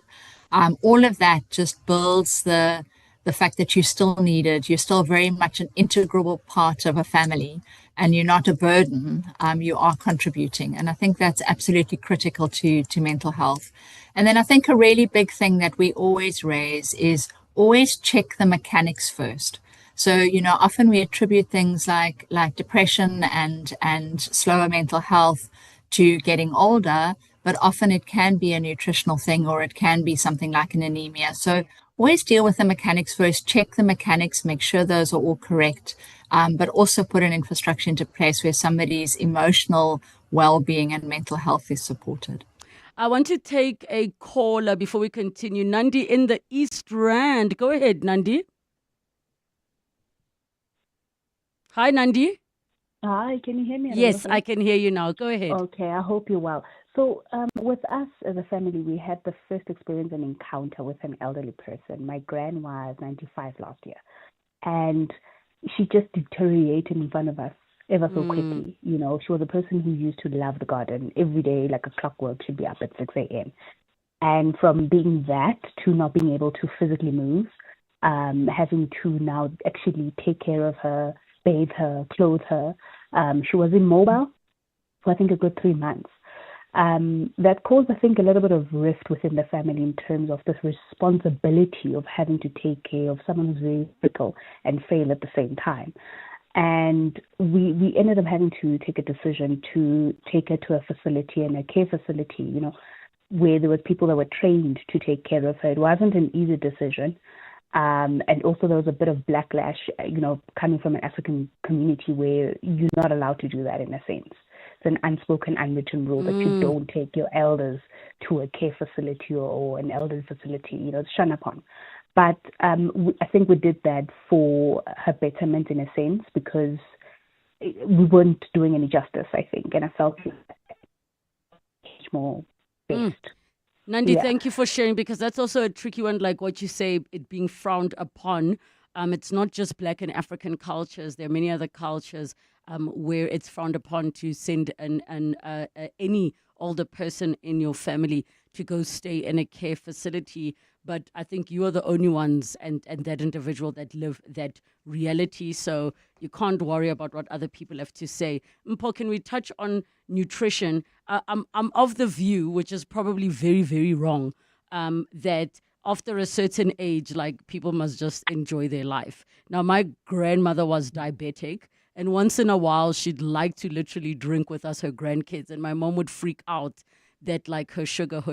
all of that just builds the fact that you're still needed, you're still very much an integral part of a family, and you're not a burden, you are contributing. And I think that's absolutely critical to mental health. And then I think a really big thing that we always raise is always check the mechanics first. So, often we attribute things like depression and slower mental health to getting older, but often it can be a nutritional thing, or it can be something like an anemia. So always deal with the mechanics first, check the mechanics, make sure those are all correct, but also put an infrastructure into place where somebody's emotional well-being and mental health is supported. I want to take a caller before we continue. Nandi in the East Rand. Go ahead, Nandi. Hi, Nandi. Hi, can you hear me? Yes, I can hear you now. Go ahead. Okay, I hope you're well. So with us as a family, we had the first experience and encounter with an elderly person. My gran was 95 last year, and she just deteriorated in front of us ever so quickly. She was a person who used to love the garden every day, like a clockwork. She'd be up at 6 a.m. And from being that to not being able to physically move, having to now actually take care of her, bathe her, clothe her. She was immobile for I think a good 3 months. That caused, I think, a little bit of rift within the family in terms of this responsibility of having to take care of someone who's very fickle and fail at the same time. And we ended up having to take a decision to take her to a facility, and a care facility, where there was people that were trained to take care of her. It wasn't an easy decision. And also there was a bit of backlash, coming from an African community where you're not allowed to do that in a sense. It's an unspoken, unwritten rule that you don't take your elders to a care facility or an elderly facility, it's shunned upon. But I think we did that for her betterment in a sense, because we weren't doing any justice, I think. And I felt more based. Nandi, thank you for sharing, because that's also a tricky one, like what you say, it being frowned upon. It's not just Black and African cultures. There are many other cultures where it's frowned upon to send any older person in your family to go stay in a care facility. But I think you are the only ones and that individual that live that reality. So you can't worry about what other people have to say. Mpho, can we touch on nutrition? I'm of the view, which is probably very, very wrong, that after a certain age, like, people must just enjoy their life. Now, my grandmother was diabetic, and once in a while, she'd like to literally drink with us, her grandkids, and my mom would freak out that, like, her sugar,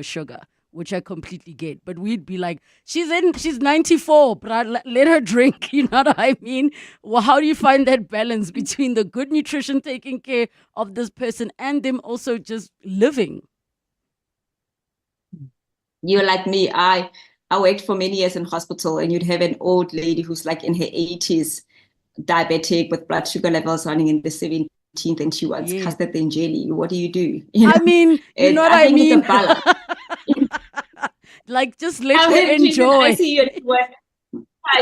which I completely get. But we'd be like, she's 94, but let her drink, you know what I mean? Well, how do you find that balance between the good nutrition, taking care of this person, and them also just living? You're like me. I worked for many years in hospital, and you'd have an old lady who's like in her 80s, diabetic with blood sugar levels running in the 17th, and she wants custard and jelly. What do? You know? I mean, you know what I mean? It's a balance. Like, just let her enjoy. I see you at work.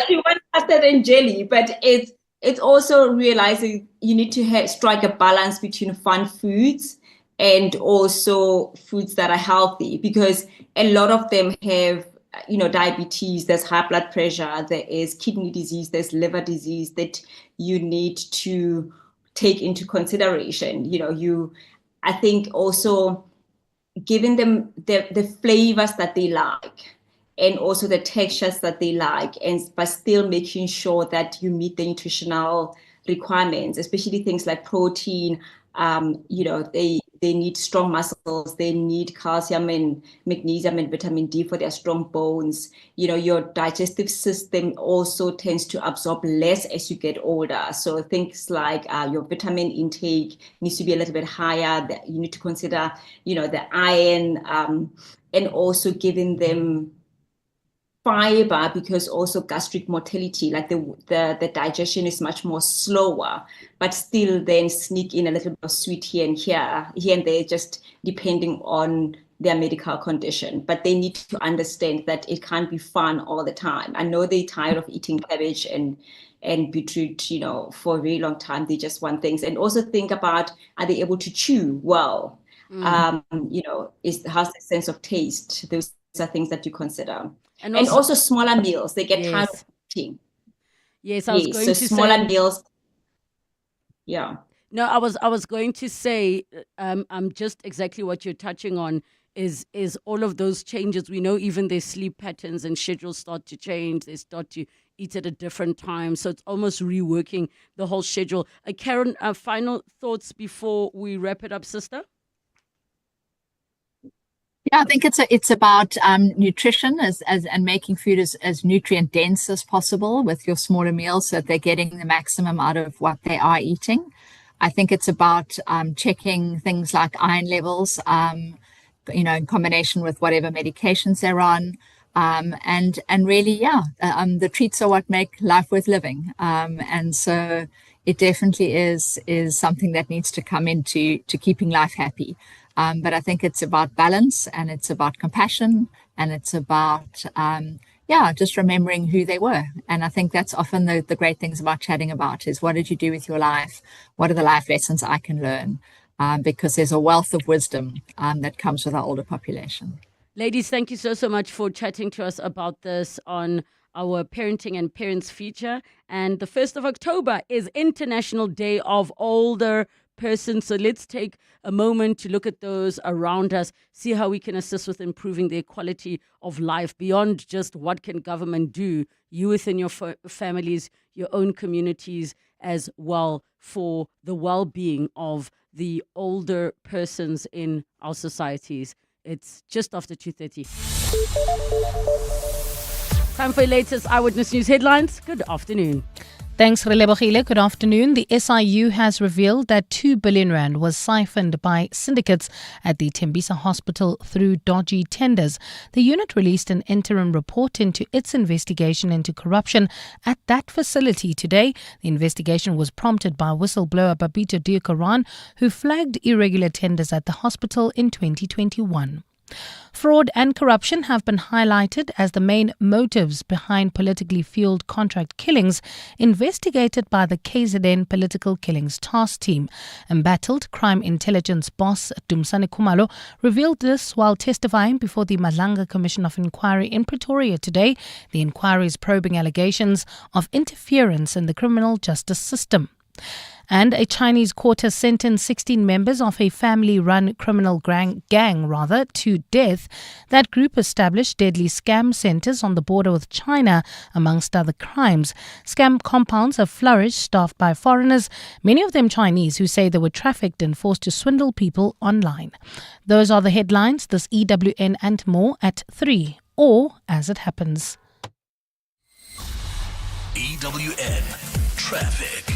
She wants custard and jelly, but it's also realizing you need to strike a balance between fun foods and also foods that are healthy, because a lot of them have, diabetes, there's high blood pressure, there is kidney disease, there's liver disease that you need to take into consideration. I think also giving them the flavors that they like, and also the textures that they like, but still making sure that you meet the nutritional requirements, especially things like protein. They need strong muscles, they need calcium and magnesium and vitamin D for their strong bones. Your digestive system also tends to absorb less as you get older. So things like your vitamin intake needs to be a little bit higher. You need to consider, the iron, and also giving them fiber, because also gastric motility, like the digestion is much more slower, but still then sneak in a little bit of sweet here and there, just depending on their medical condition. But they need to understand that it can't be fun all the time. I know they're tired of eating cabbage and beetroot, for a very long time. They just want things. And also think about, are they able to chew well? How's the sense of taste? Those are things that you consider. And also smaller meals. They get tired of eating. Yes, I was going to say smaller meals. Yeah. No, I was going to say, just exactly what you're touching on is all of those changes. We know even their sleep patterns and schedules start to change. They start to eat at a different time. So it's almost reworking the whole schedule. Karen, final thoughts before we wrap it up, sister? Yeah, I think it's about nutrition and making food as nutrient dense as possible with your smaller meals, so that they're getting the maximum out of what they are eating. I think it's about checking things like iron levels, in combination with whatever medications they're on. And really, the treats are what make life worth living. And so it definitely is something that needs to come into keeping life happy. But I think it's about balance, and it's about compassion, and it's about, just remembering who they were. And I think that's often the great things about chatting about is, what did you do with your life? What are the life lessons I can learn? Because there's a wealth of wisdom that comes with our older population. Ladies, thank you so much for chatting to us about this on our Parenting and Parents feature. And the 1st of October is International Day of Older Persons. So let's take a moment to look at those around us, see how we can assist with improving their quality of life beyond just what can government do, you within your families, your own communities as well, for the well-being of the older persons in our societies. It's just after 2:30. Time for your latest Eyewitness News headlines. Good afternoon. Thanks, Relebogile. Good afternoon. The SIU has revealed that 2 billion rand was siphoned by syndicates at the Tembisa Hospital through dodgy tenders. The unit released an interim report into its investigation into corruption at that facility today. The investigation was prompted by whistleblower Babito Diakaran, who flagged irregular tenders at the hospital in 2021. Fraud and corruption have been highlighted as the main motives behind politically fueled contract killings investigated by the KZN Political Killings Task Team. Embattled crime intelligence boss Dumsani Khumalo revealed this while testifying before the Madlanga Commission of Inquiry in Pretoria today. The inquiry is probing allegations of interference in the criminal justice system. And a Chinese court has sentenced 16 members of a family-run criminal gang to death. That group established deadly scam centers on the border with China, amongst other crimes. Scam compounds have flourished, staffed by foreigners, many of them Chinese, who say they were trafficked and forced to swindle people online. Those are the headlines. This EWN and more at 3, or as it happens. EWN Traffic.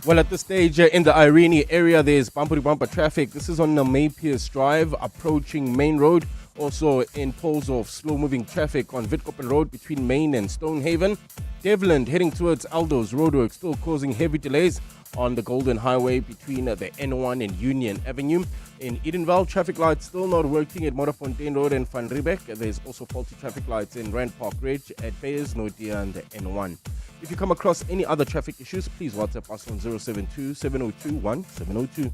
Well, at this stage in the Irene area, there's bumper-to-bumper traffic. This is on Napiers Drive, approaching Main Road. Also in poles of slow-moving traffic on Witkoppen Road between Main and Stonehaven. Devland heading towards Aldo's roadwork, still causing heavy delays on the Golden Highway between the N1 and Union Avenue. In Edenvale, traffic lights still not working at Modderfontein Road and Van Riebeck. There's also faulty traffic lights in Rand Park Ridge at Bayers, Nodia and the N1. If you come across any other traffic issues, please WhatsApp us on 072-702-1702.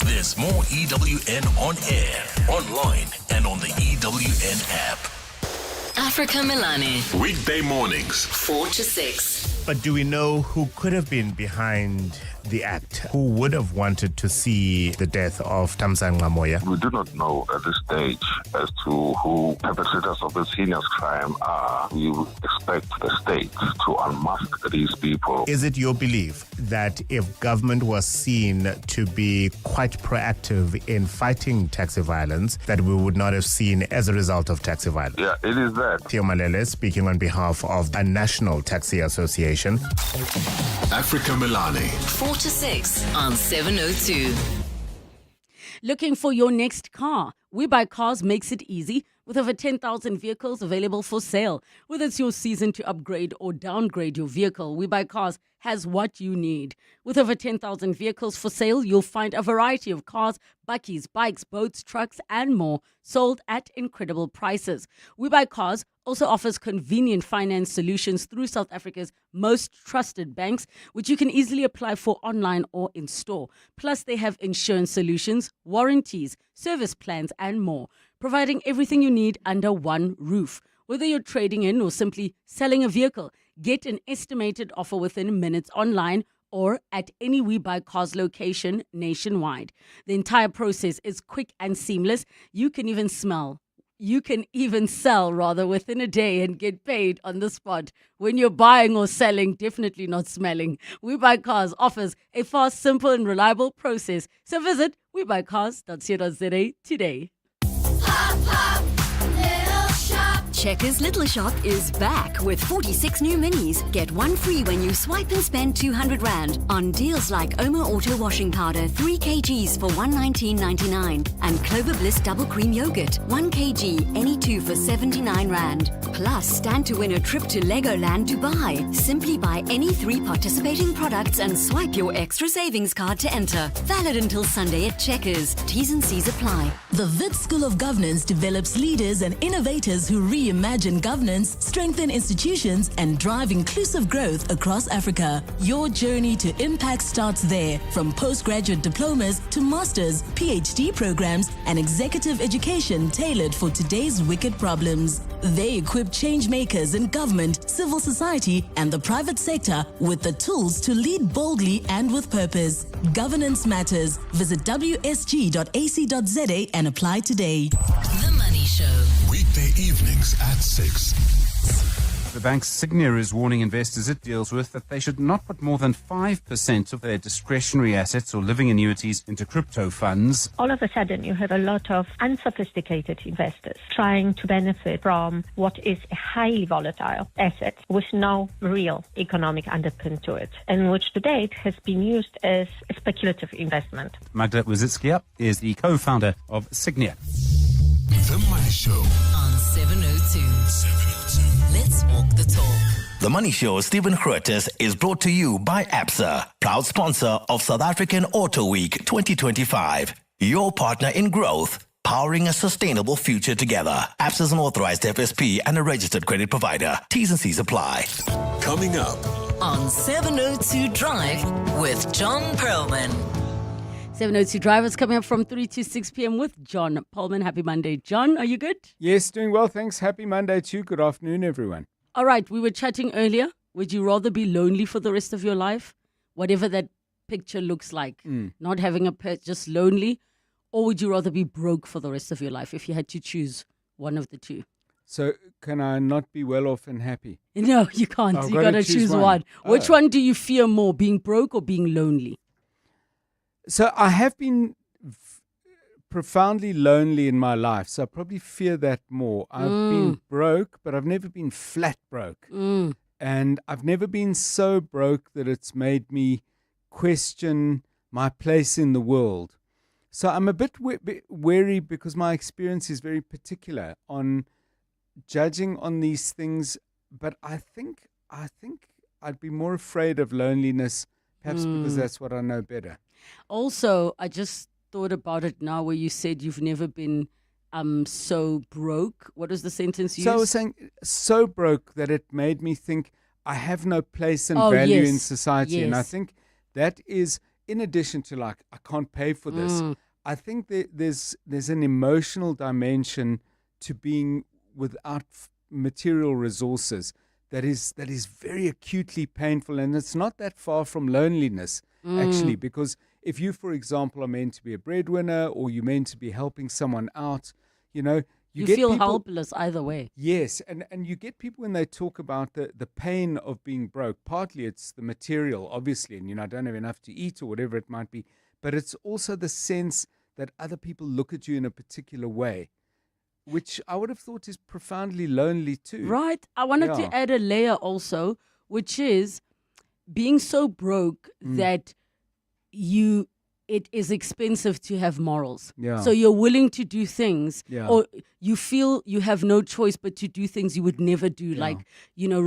There's more EWN on air, online, and on the EWN app. Africa Milani. Weekday mornings, 4 to 6. But do we know who could have been behind the act? Who would have wanted to see the death of Thamsanqa Moya? We do not know at this stage as to who perpetrators of this heinous crime are. We would expect the state to unmask these people. Is it your belief that if government was seen to be quite proactive in fighting taxi violence, that we would not have seen as a result of taxi violence? Yeah, it is that. Theo Malele speaking on behalf of a National Taxi Association. Africa Milani. 4 to 6 on 702. Looking for your next car? We Buy Cars makes it easy With over 10,000 vehicles available for sale. Whether it's your season to upgrade or downgrade your vehicle, We Buy Cars has what you need. With over 10,000 vehicles for sale, you'll find a variety of cars, bakkies, bikes, boats, trucks, and more, sold at incredible prices. We Buy Cars also offers convenient finance solutions through South Africa's most trusted banks, which you can easily apply for online or in store. Plus, they have insurance solutions, warranties, service plans, and more, providing everything you need under one roof. Whether you're trading in or simply selling a vehicle, get an estimated offer within minutes online or at any We Buy Cars location nationwide. The entire process is quick and seamless. You can even sell within a day and get paid on the spot. When you're buying or selling, definitely not smelling. We Buy Cars offers a fast, simple and reliable process. So visit webuycars.co.za today. Checkers Little Shop is back with 46 new minis. Get one free when you swipe and spend 200 Rand on deals like Oma Auto Washing Powder 3 kgs for 119.99 and Clover Bliss Double Cream Yogurt 1 kg, any two for 79 Rand. Plus, stand to win a trip to Legoland Dubai. Simply buy any 3 participating products and swipe your extra savings card to enter. Valid until Sunday at Checkers. T's and C's apply. The Wits School of Governance develops leaders and innovators who reimagine governance, strengthen institutions, and drive inclusive growth across Africa. Your journey to impact starts there, from postgraduate diplomas to masters, PhD programs, and executive education tailored for today's wicked problems. They equip change makers in government, civil society, and the private sector with the tools to lead boldly and with purpose. Governance matters. Visit wsg.ac.za and apply today. The Money Show. Weekday evenings at 6. The bank Signia is warning investors it deals with that they should not put more than 5% of their discretionary assets or living annuities into crypto funds. All of a sudden, you have a lot of unsophisticated investors trying to benefit from what is a highly volatile asset with no real economic underpin to it, and which to date has been used as a speculative investment. Magda Wazitskia is the co-founder of Signia. The Money Show on 702. Let's walk the talk. The Money Show, Stephen Curtis, is brought to you by ABSA, proud sponsor of South African Auto Week 2025. Your partner in growth, powering a sustainable future together. ABSA is an authorized FSP and a registered credit provider. T's and C's apply. coming up on 702 Drive with John Perlman. 702 Drive is coming up from 3 to 6 p.m. with John Perlman. Happy Monday. John, are you good? Yes, doing well, thanks. Happy Monday too. Good afternoon, everyone. All right, we were chatting earlier. Would you rather be lonely for the rest of your life? Whatever that picture looks like. Not having a pet, just lonely. Or would you rather be broke for the rest of your life if you had to choose one of the two? So can I not be well off and happy? No, you can't. I've You got got to to choose choose one. one. Which Oh. one do you fear more, being broke or being lonely? So I have been profoundly lonely in my life, so I probably fear that more. I've been broke, but I've never been flat broke. And I've never been so broke that it's made me question my place in the world. So I'm a bit wary because my experience is very particular on judging on these things. But I think I'd be more afraid of loneliness, perhaps because that's what I know better. Also, I just thought about it now where you said you've never been so broke. What was the sentence you So I used? was saying so broke that it made me think I have no place and Oh, value in yes, society. And I yes. think that is, in addition to like, I can't pay for this, I think there's an emotional dimension to being without material resources that is very acutely painful. And it's not that far from loneliness, actually, because if you, for example, are meant to be a breadwinner or you're meant to be helping someone out, you know, You get feel people, helpless either way. Yes, and you get people when they talk about the pain of being broke. Partly it's the material, obviously, and I don't have enough to eat or whatever it might be, but it's also the sense that other people look at you in a particular way, which I would have thought is profoundly lonely too. Right. I wanted to add a layer also, which is being so broke that it is expensive to have morals. Yeah. So you're willing to do things, Yeah. or you feel you have no choice but to do things you would never do, Yeah. like,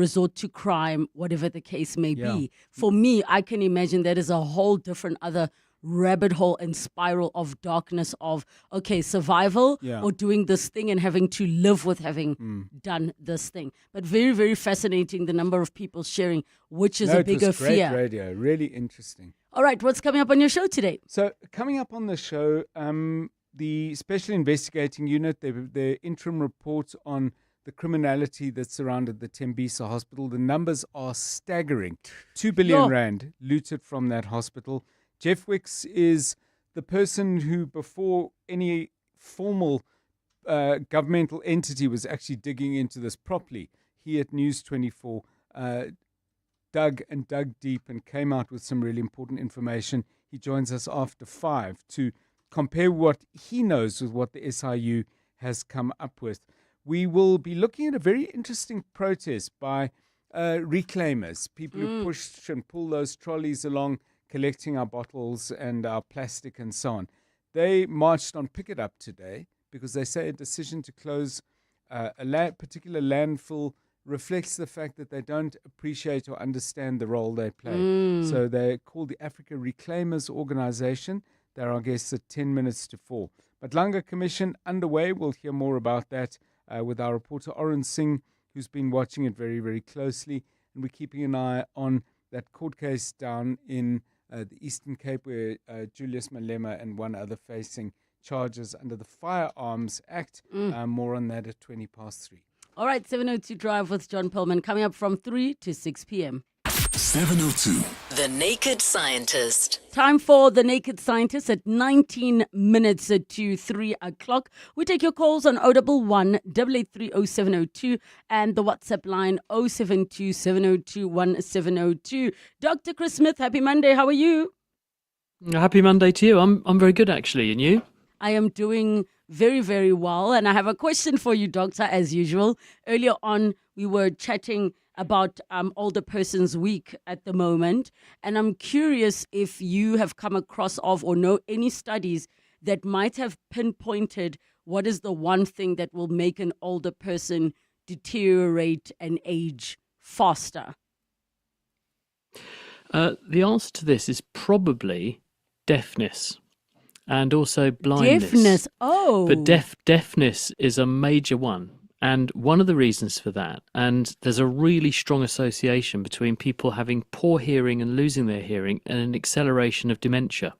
resort to crime, whatever the case may Yeah. be. For me, I can imagine that is a whole different other rabbit hole and spiral of darkness of, okay, survival Yeah. or doing this thing and having to live with having done this thing. But very, very fascinating, the number of people sharing which is a bigger it was great fear. radio, really interesting. All right, what's coming up on your show today? So coming up on the show, the Special Investigating Unit, their interim report on the criminality that surrounded the Tembisa Hospital. The numbers are staggering. 2 billion rand looted from that hospital. Jeff Wicks is the person who, before any formal governmental entity was actually digging into this properly, he at News 24 dug deep and came out with some really important information. He joins us after 5 to compare what he knows with what the SIU has come up with. We will be looking at a very interesting protest by reclaimers, people who push and pull those trolleys along, collecting our bottles and our plastic and so on. They marched on Pick It Up today because they say a decision to close a particular landfill reflects the fact that they don't appreciate or understand the role they play. So they're called the Africa Reclaimers Organization. They're our guests at 10 minutes to 4. But Langa Commission underway. We'll hear more about that with our reporter Oren Singh, who's been watching it very, very closely. And we're keeping an eye on that court case down in the Eastern Cape where Julius Malema and one other facing charges under the Firearms Act. More on that at 3:20. All right, 702 Drive with John Perlman coming up from 3 to 6 p.m. 702. The Naked Scientist. Time for The Naked Scientist at 19 minutes to 3 o'clock. We take your calls on 011 883 0702 and the WhatsApp line 072 702 1702. Dr. Chris Smith, happy Monday. How are you? Happy Monday to you. I'm very good, actually. And you? I am doing very, very well. And I have a question for you, Doctor, as usual. Earlier on, we were chatting about Older Persons Week at the moment. And I'm curious if you have come across or know any studies that might have pinpointed what is the one thing that will make an older person deteriorate and age faster. The answer to this is probably deafness. And also blindness. Deafness, oh. But deafness is a major one. And one of the reasons for that, and there's a really strong association between people having poor hearing and losing their hearing and an acceleration of dementia.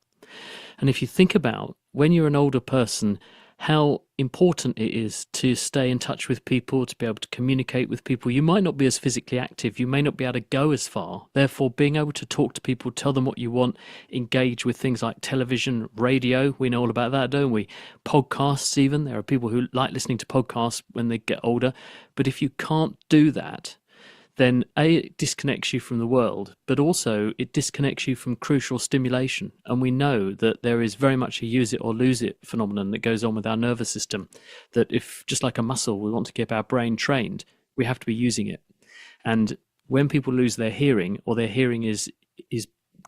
And if you think about when you're an older person, how important it is to stay in touch with people, to be able to communicate with people. You might not be as physically active, you may not be able to go as far. Therefore, being able to talk to people, tell them what you want, engage with things like television, radio, we know all about that, don't we? Podcasts even, there are people who like listening to podcasts when they get older. But if you can't do that, then A, it disconnects you from the world, but also it disconnects you from crucial stimulation. And we know that there is very much a use it or lose it phenomenon that goes on with our nervous system, that if, just like a muscle, we want to keep our brain trained, we have to be using it. And when people lose their hearing, or their hearing is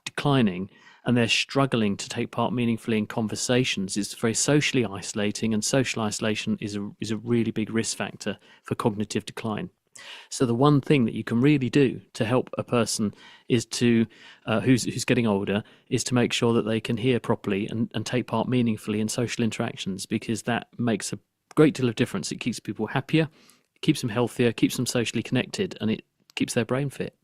declining, and they're struggling to take part meaningfully in conversations, it's very socially isolating, and social isolation is a really big risk factor for cognitive decline. So the one thing that you can really do to help a person is to who's getting older is to make sure that they can hear properly and take part meaningfully in social interactions, because that makes a great deal of difference. It keeps people happier, it keeps them healthier, keeps them socially connected, and it keeps their brain fit.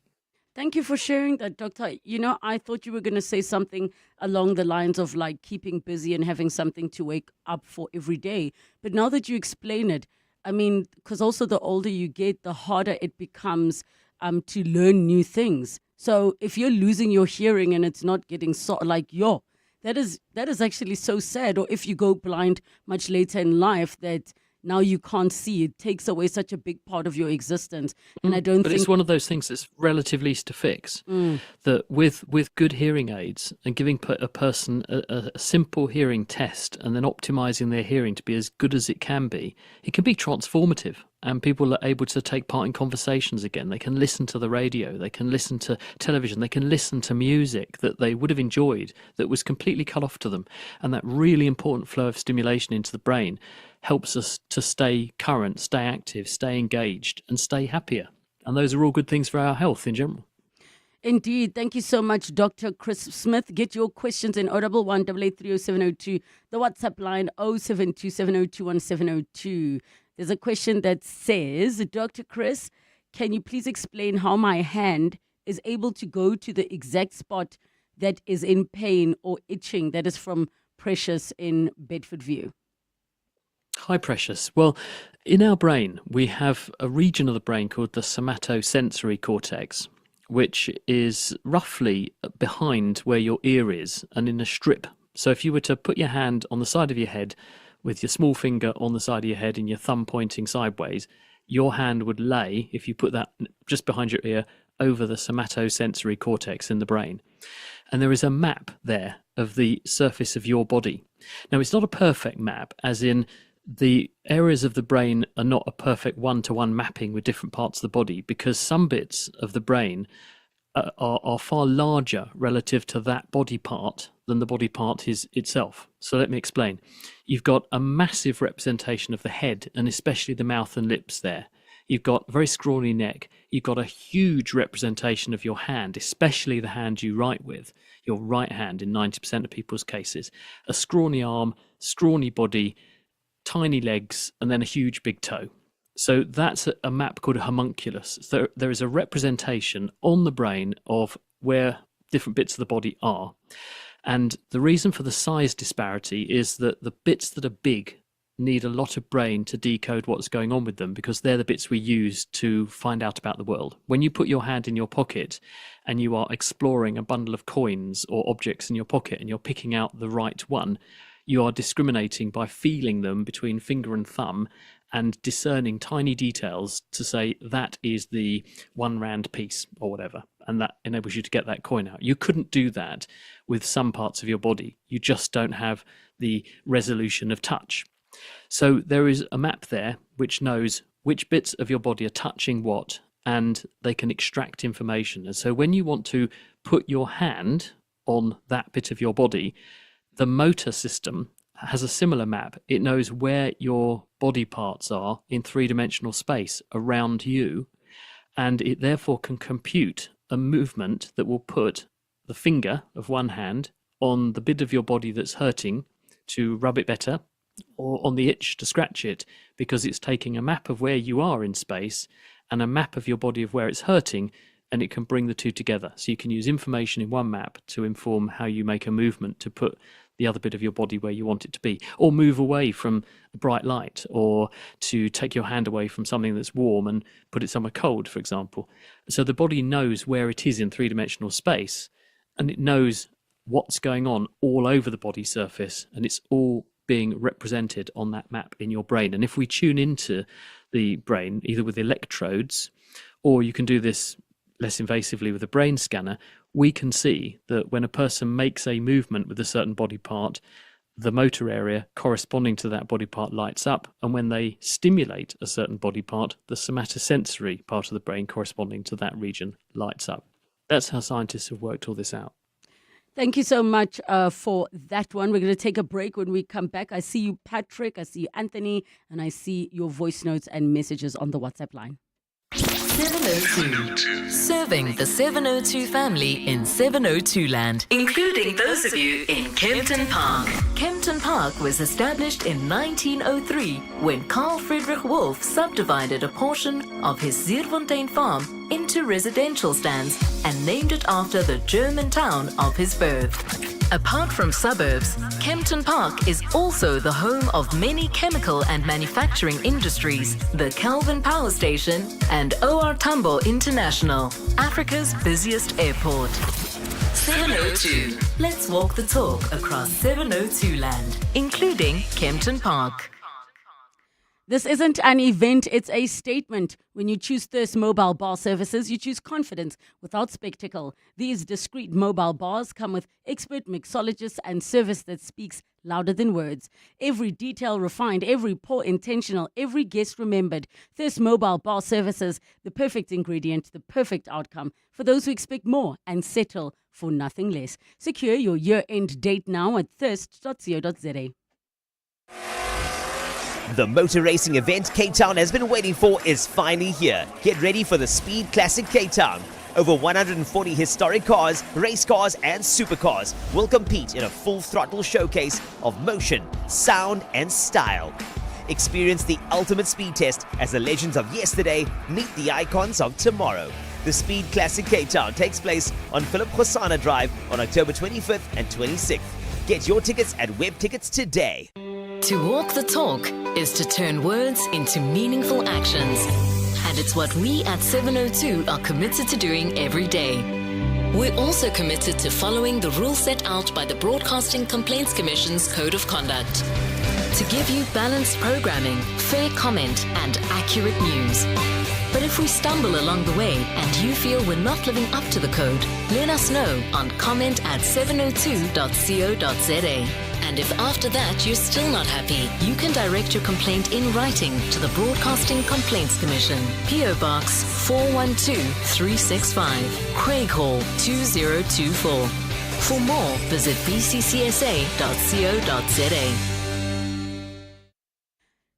Thank you for sharing that, Doctor. I thought you were going to say something along the lines of like keeping busy and having something to wake up for every day. But now that you explain it, I mean, because also the older you get, the harder it becomes to learn new things. So if you're losing your hearing and it's not getting that is actually so sad. Or if you go blind much later in life, that now you can't see, it takes away such a big part of your existence. And I don't think it's one of those things that's relatively easy to fix. That with good hearing aids and giving a person a simple hearing test and then optimizing their hearing to be as good as it can be transformative. and people are able to take part in conversations again. They can listen to the radio, they can listen to television, they can listen to music that they would have enjoyed that was completely cut off to them. And that really important flow of stimulation into the brain helps us to stay current, stay active, stay engaged, and stay happier. And those are all good things for our health in general. Indeed. Thank you so much, Dr. Chris Smith. Get your questions in 011 8830702, the WhatsApp line 0727021702. There's a question that says, Dr. Chris, can you please explain how my hand is able to go to the exact spot that is in pain or itching? That is from Precious in Bedfordview. Hi, Precious. Well, in our brain, we have a region of the brain called the somatosensory cortex, which is roughly behind where your ear is and in a strip. So if you were to put your hand on the side of your head with your small finger on the side of your head and your thumb pointing sideways, your hand would lay, if you put that just behind your ear, over the somatosensory cortex in the brain. And there is a map there of the surface of your body. Now, it's not a perfect map, as in the areas of the brain are not a perfect one-to-one mapping with different parts of the body, because some bits of the brain are far larger relative to that body part than the body part is itself. So let me explain. You've got a massive representation of the head, and especially the mouth and lips there. You've got a very scrawny neck. You've got a huge representation of your hand, especially the hand you write with, your right hand in 90% of people's cases. A scrawny arm, scrawny body, tiny legs, and then a huge big toe. So that's a map called a homunculus. So there is a representation on the brain of where different bits of the body are. And the reason for the size disparity is that the bits that are big need a lot of brain to decode what's going on with them, because they're the bits we use to find out about the world. When you put your hand in your pocket and you are exploring a bundle of coins or objects in your pocket and you're picking out the right one, you are discriminating by feeling them between finger and thumb and discerning tiny details to say that is the 1 rand piece or whatever, and that enables you to get that coin out. You couldn't do that with some parts of your body. You just don't have the resolution of touch. So there is a map there which knows which bits of your body are touching what, and they can extract information. And so when you want to put your hand on that bit of your body, the motor system has a similar map. It knows where your body parts are in 3-dimensional space around you, and it therefore can compute a movement that will put the finger of one hand on the bit of your body that's hurting to rub it better, or on the itch to scratch it, because it's taking a map of where you are in space and a map of your body of where it's hurting, and it can bring the two together. So you can use information in one map to inform how you make a movement to put the other bit of your body where you want it to be, or move away from a bright light, or to take your hand away from something that's warm and put it somewhere cold, for example. So the body knows where it is in 3-dimensional space, and it knows what's going on all over the body surface, and it's all being represented on that map in your brain. And if we tune into the brain, either with electrodes, or you can do this less invasively with a brain scanner, we can see that when a person makes a movement with a certain body part, the motor area corresponding to that body part lights up, and when they stimulate a certain body part, the somatosensory part of the brain corresponding to that region lights up. That's how scientists have worked all this out. Thank you so much for that one. We're going to take a break. When we come back, I see you, Patrick, I see you, Anthony, and I see your voice notes and messages on the WhatsApp line. 702. Serving the 702 family in 702 land, including those of you in Kempton Park. Kempton Park was established in 1903 when Carl Friedrich Wolff subdivided a portion of his Zierfontein farm into residential stands and named it after the German town of his birth. Apart from suburbs, Kempton Park is also the home of many chemical and manufacturing industries, the Kelvin Power Station, and OR Tambo International, Africa's busiest airport. 702. Let's walk the talk across 702 land, including Kempton Park. This isn't an event, it's a statement. When you choose Thirst Mobile Bar Services, you choose confidence without spectacle. These discreet mobile bars come with expert mixologists and service that speaks louder than words. Every detail refined, every pour intentional, every guest remembered. Thirst Mobile Bar Services, the perfect ingredient, the perfect outcome for those who expect more and settle for nothing less. Secure your year-end date now at thirst.co.za. The motor racing event Cape Town has been waiting for is finally here. Get ready for the Speed Classic Cape Town. Over 140 historic cars, race cars and supercars will compete in a full-throttle showcase of motion, sound and style. Experience the ultimate speed test as the legends of yesterday meet the icons of tomorrow. The Speed Classic Cape Town takes place on Philip Khosana Drive on October 25th and 26th. Get your tickets at Web Tickets today. To walk the talk is to turn words into meaningful actions. And it's what we at 702 are committed to doing every day. We're also committed to following the rules set out by the Broadcasting Complaints Commission's Code of Conduct. To give you balanced programming, fair comment and accurate news. But if we stumble along the way and you feel we're not living up to the code, let us know on comment@702.co.za. And if after that you're still not happy, you can direct your complaint in writing to the Broadcasting Complaints Commission, PO Box 412365, Craig Hall 2024. For more, visit bccsa.co.za.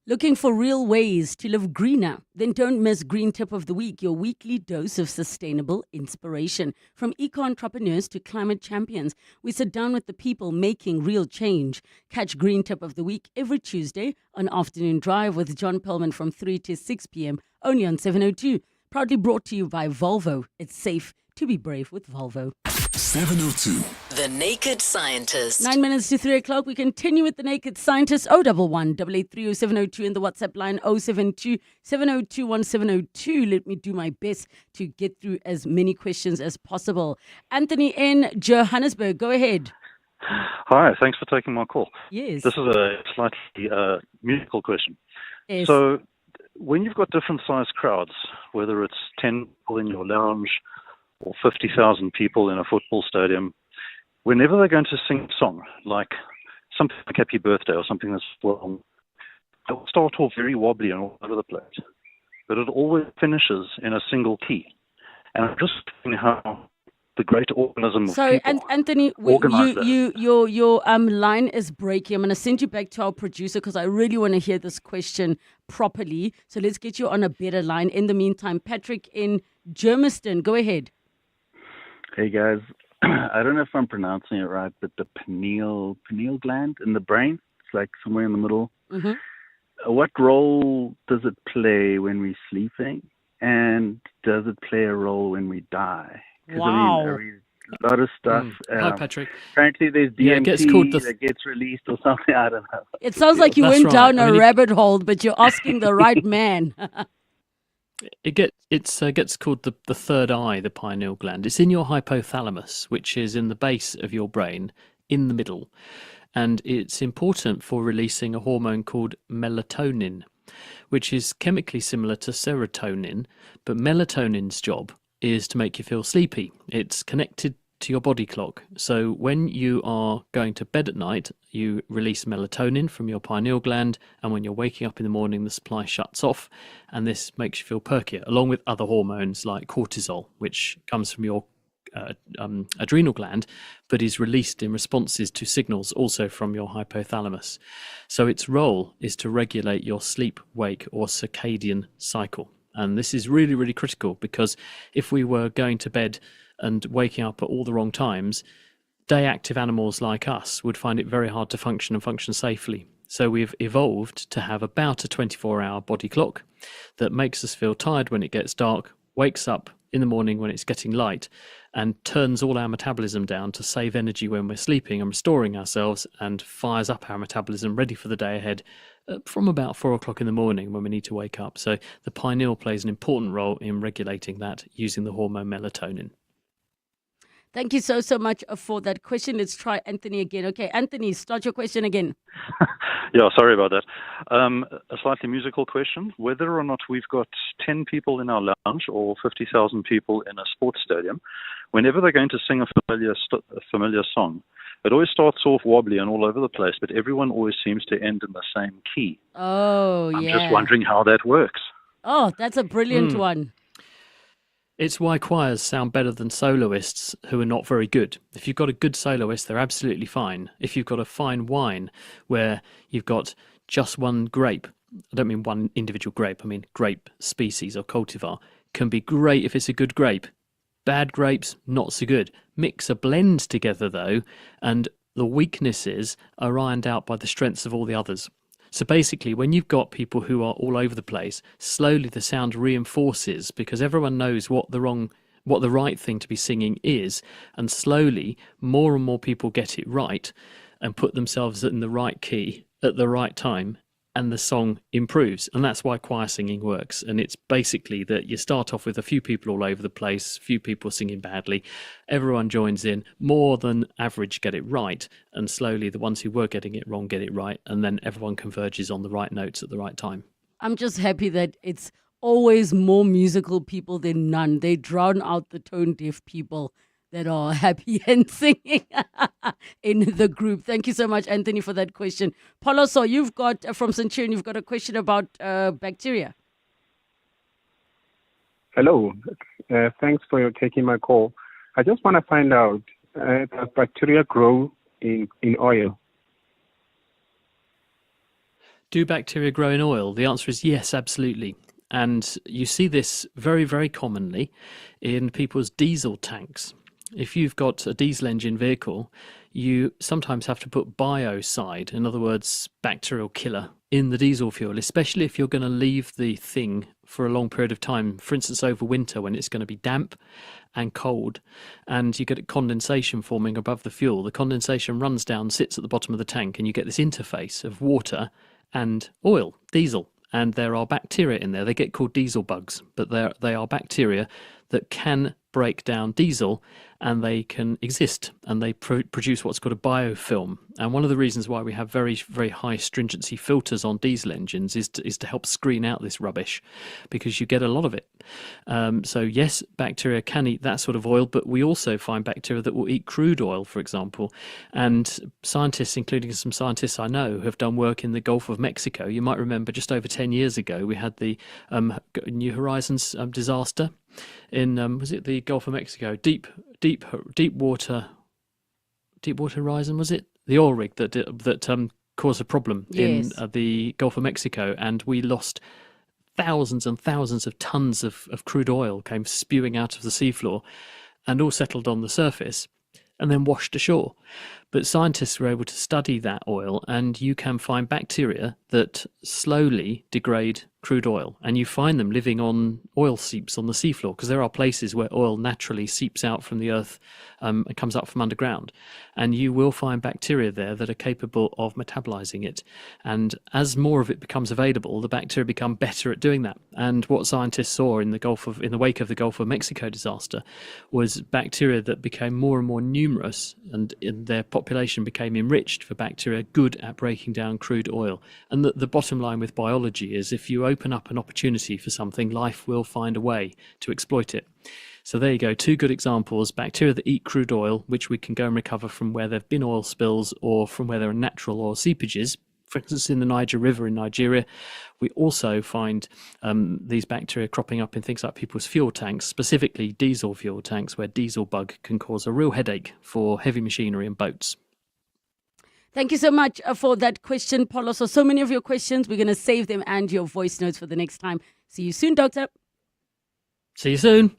Looking for real ways to live greener? Then don't miss Green Tip of the Week, your weekly dose of sustainable inspiration. From eco-entrepreneurs to climate champions, we sit down with the people making real change. Catch Green Tip of the Week every Tuesday on Afternoon Drive with John Pellman from 3 to 6 p.m. only on 702. Proudly brought to you by Volvo. It's safe to be brave with Volvo. 702. The Naked Scientist. 9 minutes to 3 o'clock. We continue with the Naked Scientist. 011-883-0702 in the WhatsApp line 072-702-1702. Let me do my best to get through as many questions as possible. Anthony in Johannesburg, go ahead. Hi, thanks for taking my call. Yes. This is a slightly musical question. Yes. So, when you've got different sized crowds, whether it's 10 people in your lounge or 50,000 people in a football stadium, whenever they're going to sing a song, like something like Happy Birthday or something that's well, they'll start off very wobbly and all over the place, but it always finishes in a single key. And I'm just thinking how the great organism of Sorry, people Anthony, organize that. your line is breaking. I'm going to send you back to our producer because I really want to hear this question properly. So let's get you on a better line. In the meantime, Patrick in Germiston, go ahead. Hey guys, I don't know if I'm pronouncing it right, but the pineal gland in the brain, it's like somewhere in the middle. Mm-hmm. What role does it play when we're sleeping? And does it play a role when we die? 'Cause Wow. I read a lot of stuff. Hi, Patrick. Apparently there's Yeah, DMT it gets called that gets released or something, I don't know. It sounds like you That's went right. down I a mean, rabbit hole, but you're asking the right man. It gets called the third eye, the pineal gland. It's in your hypothalamus, which is in the base of your brain, in the middle, and it's important for releasing a hormone called melatonin, which is chemically similar to serotonin, but melatonin's job is to make you feel sleepy. It's connected to your body clock. So when you are going to bed at night, you release melatonin from your pineal gland, and when you're waking up in the morning, the supply shuts off, and this makes you feel perkier, along with other hormones like cortisol, which comes from your adrenal gland, but is released in responses to signals also from your hypothalamus. So its role is to regulate your sleep-wake or circadian cycle. And this is really, really critical, because if we were going to bed and waking up at all the wrong times, day active animals like us would find it very hard to function and function safely. So we've evolved to have about a 24-hour body clock that makes us feel tired when it gets dark, wakes up in the morning when it's getting light, and turns all our metabolism down to save energy when we're sleeping and restoring ourselves, and fires up our metabolism ready for the day ahead from about 4 o'clock in the morning when we need to wake up. So the pineal plays an important role in regulating that using the hormone melatonin. Thank you so much for that question. Let's try Anthony again. Okay, Anthony, start your question again. Yeah, sorry about that. A slightly musical question. Whether or not we've got 10 people in our lounge or 50,000 people in a sports stadium, whenever they're going to sing a familiar song, It always starts off wobbly and all over the place, but everyone always seems to end in the same key. Oh, I'm yeah. just wondering how that works. Oh, that's a brilliant one. It's why choirs sound better than soloists who are not very good. If you've got a good soloist, they're absolutely fine. If you've got a fine wine where you've got just one grape, I don't mean one individual grape, I mean grape species or cultivar, can be great if it's a good grape. Bad grapes, not so good. Mix a blend together though, and the weaknesses are ironed out by the strengths of all the others. So basically, when you've got people who are all over the place, slowly the sound reinforces because everyone knows what the right thing to be singing is, and slowly more and more people get it right and put themselves in the right key at the right time, and the song improves. And that's why choir singing works. And it's basically that you start off with a few people all over the place, few people singing badly, everyone joins in, more than average get it right, and slowly the ones who were getting it wrong get it right, and then everyone converges on the right notes at the right time. I'm just happy that it's always more musical people than none. They drown out the tone deaf people that are happy and singing in the group. Thank you so much, Anthony, for that question. Poloso, you've got, from Centurion, you've got a question about bacteria. Hello. Thanks for taking my call. I just want to find out, does bacteria grow in oil? Do bacteria grow in oil? The answer is yes, absolutely. And you see this very, very commonly in people's diesel tanks. If you've got a diesel engine vehicle, you sometimes have to put biocide, in other words, bacterial killer, in the diesel fuel, especially if you're going to leave the thing for a long period of time, for instance, over winter when it's going to be damp and cold, and you get condensation forming above the fuel. The condensation runs down, sits at the bottom of the tank, and you get this interface of water and oil, diesel. And there are bacteria in there. They get called diesel bugs, but they are bacteria that can break down diesel, and they can exist, and they produce what's called a biofilm. And one of the reasons why we have very, very high stringency filters on diesel engines is to help screen out this rubbish, because you get a lot of it. So yes, bacteria can eat that sort of oil, but we also find bacteria that will eat crude oil, for example. And scientists, including some scientists I know, have done work in the Gulf of Mexico. You might remember just over 10 years ago, we had the New Horizons disaster in was it the Gulf of Mexico? Deep water horizon, was it? The oil rig that caused a problem in the Gulf of Mexico, and we lost thousands and thousands of tons of crude oil came spewing out of the seafloor and all settled on the surface and then washed ashore. But scientists were able to study that oil, and you can find bacteria that slowly degrade crude oil, and you find them living on oil seeps on the seafloor, because there are places where oil naturally seeps out from the earth and comes up from underground, and you will find bacteria there that are capable of metabolizing it. And as more of it becomes available, the bacteria become better at doing that. And what scientists saw in the wake of the Gulf of Mexico disaster was bacteria that became more and more numerous, and in their population became enriched for bacteria good at breaking down crude oil. And the bottom line with biology is, if you open up an opportunity for something, life will find a way to exploit it. So there you go, two good examples: bacteria that eat crude oil, which we can go and recover from where there have been oil spills or from where there are natural oil seepages. For instance, in the Niger River in Nigeria, we also find these bacteria cropping up in things like people's fuel tanks, specifically diesel fuel tanks, where diesel bug can cause a real headache for heavy machinery and boats. Thank you so much for that question, Paulo. So many of your questions, we're going to save them and your voice notes for the next time. See you soon, Doctor. See you soon.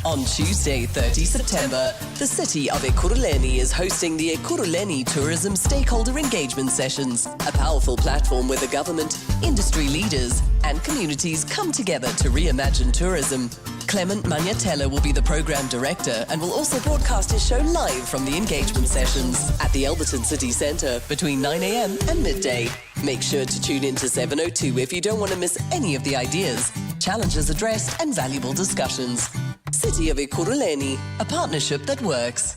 On Tuesday, 30 September, the city of Ekurhuleni is hosting the Ekurhuleni Tourism Stakeholder Engagement Sessions, a powerful platform where the government, industry leaders and communities come together to reimagine tourism. Clement Manyatela will be the program director and will also broadcast his show live from the engagement sessions at the Alberton City Centre between 9 a.m. and midday. Make sure to tune in to 702 if you don't want to miss any of the ideas, challenges addressed and valuable discussions. City of Ekurhuleni, a partnership that works.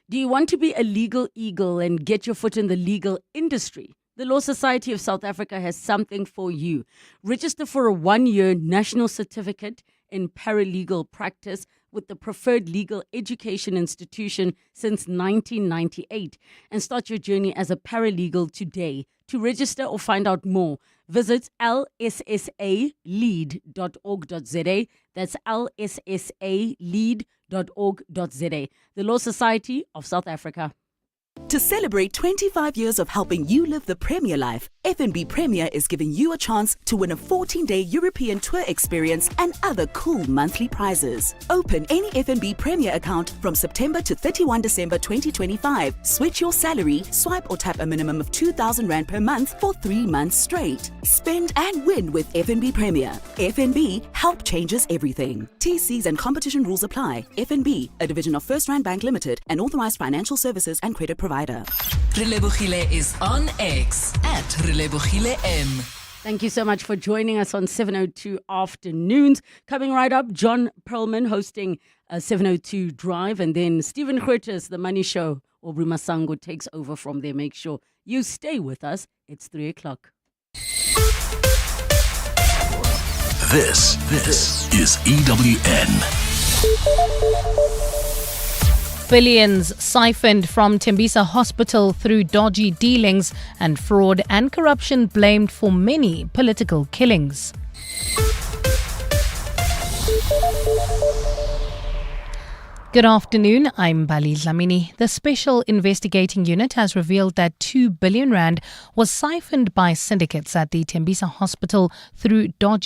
Do you want to be a legal eagle and get your foot in the legal industry? The Law Society of South Africa has something for you. Register for a 1-year national certificate in paralegal practice with with the preferred legal education institution since 1998 and start your journey as a paralegal today. To register or find out more, visit lssalead.org.za. That's lssalead.org.za. The Law Society of South Africa. To celebrate 25 years of helping you live the Premier life, FNB Premier is giving you a chance to win a 14-day European tour experience and other cool monthly prizes. Open any FNB Premier account from September to 31 December 2025. Switch your salary, swipe or tap a minimum of 2,000 Rand per month for 3 months straight. Spend and win with FNB Premier. FNB, help changes everything. TCs and competition rules apply. FNB, a division of First Rand Bank Limited, an authorized financial services and credit provider. Relebogile is on X at Relebogile M. Thank you so much for joining us on 702 Afternoons. Coming right up, John Perlman hosting 702 Drive, and then Stephen Curtis, The Money Show. Aubrey Masango takes over from there. Make sure you stay with us. It's 3 o'clock. This is EWN. Billions siphoned from Tembisa Hospital through dodgy dealings and fraud and corruption blamed for many political killings. Good afternoon, I'm Bali Dlamini. The Special Investigating Unit has revealed that 2 billion rand was siphoned by syndicates at the Tembisa Hospital through dodgy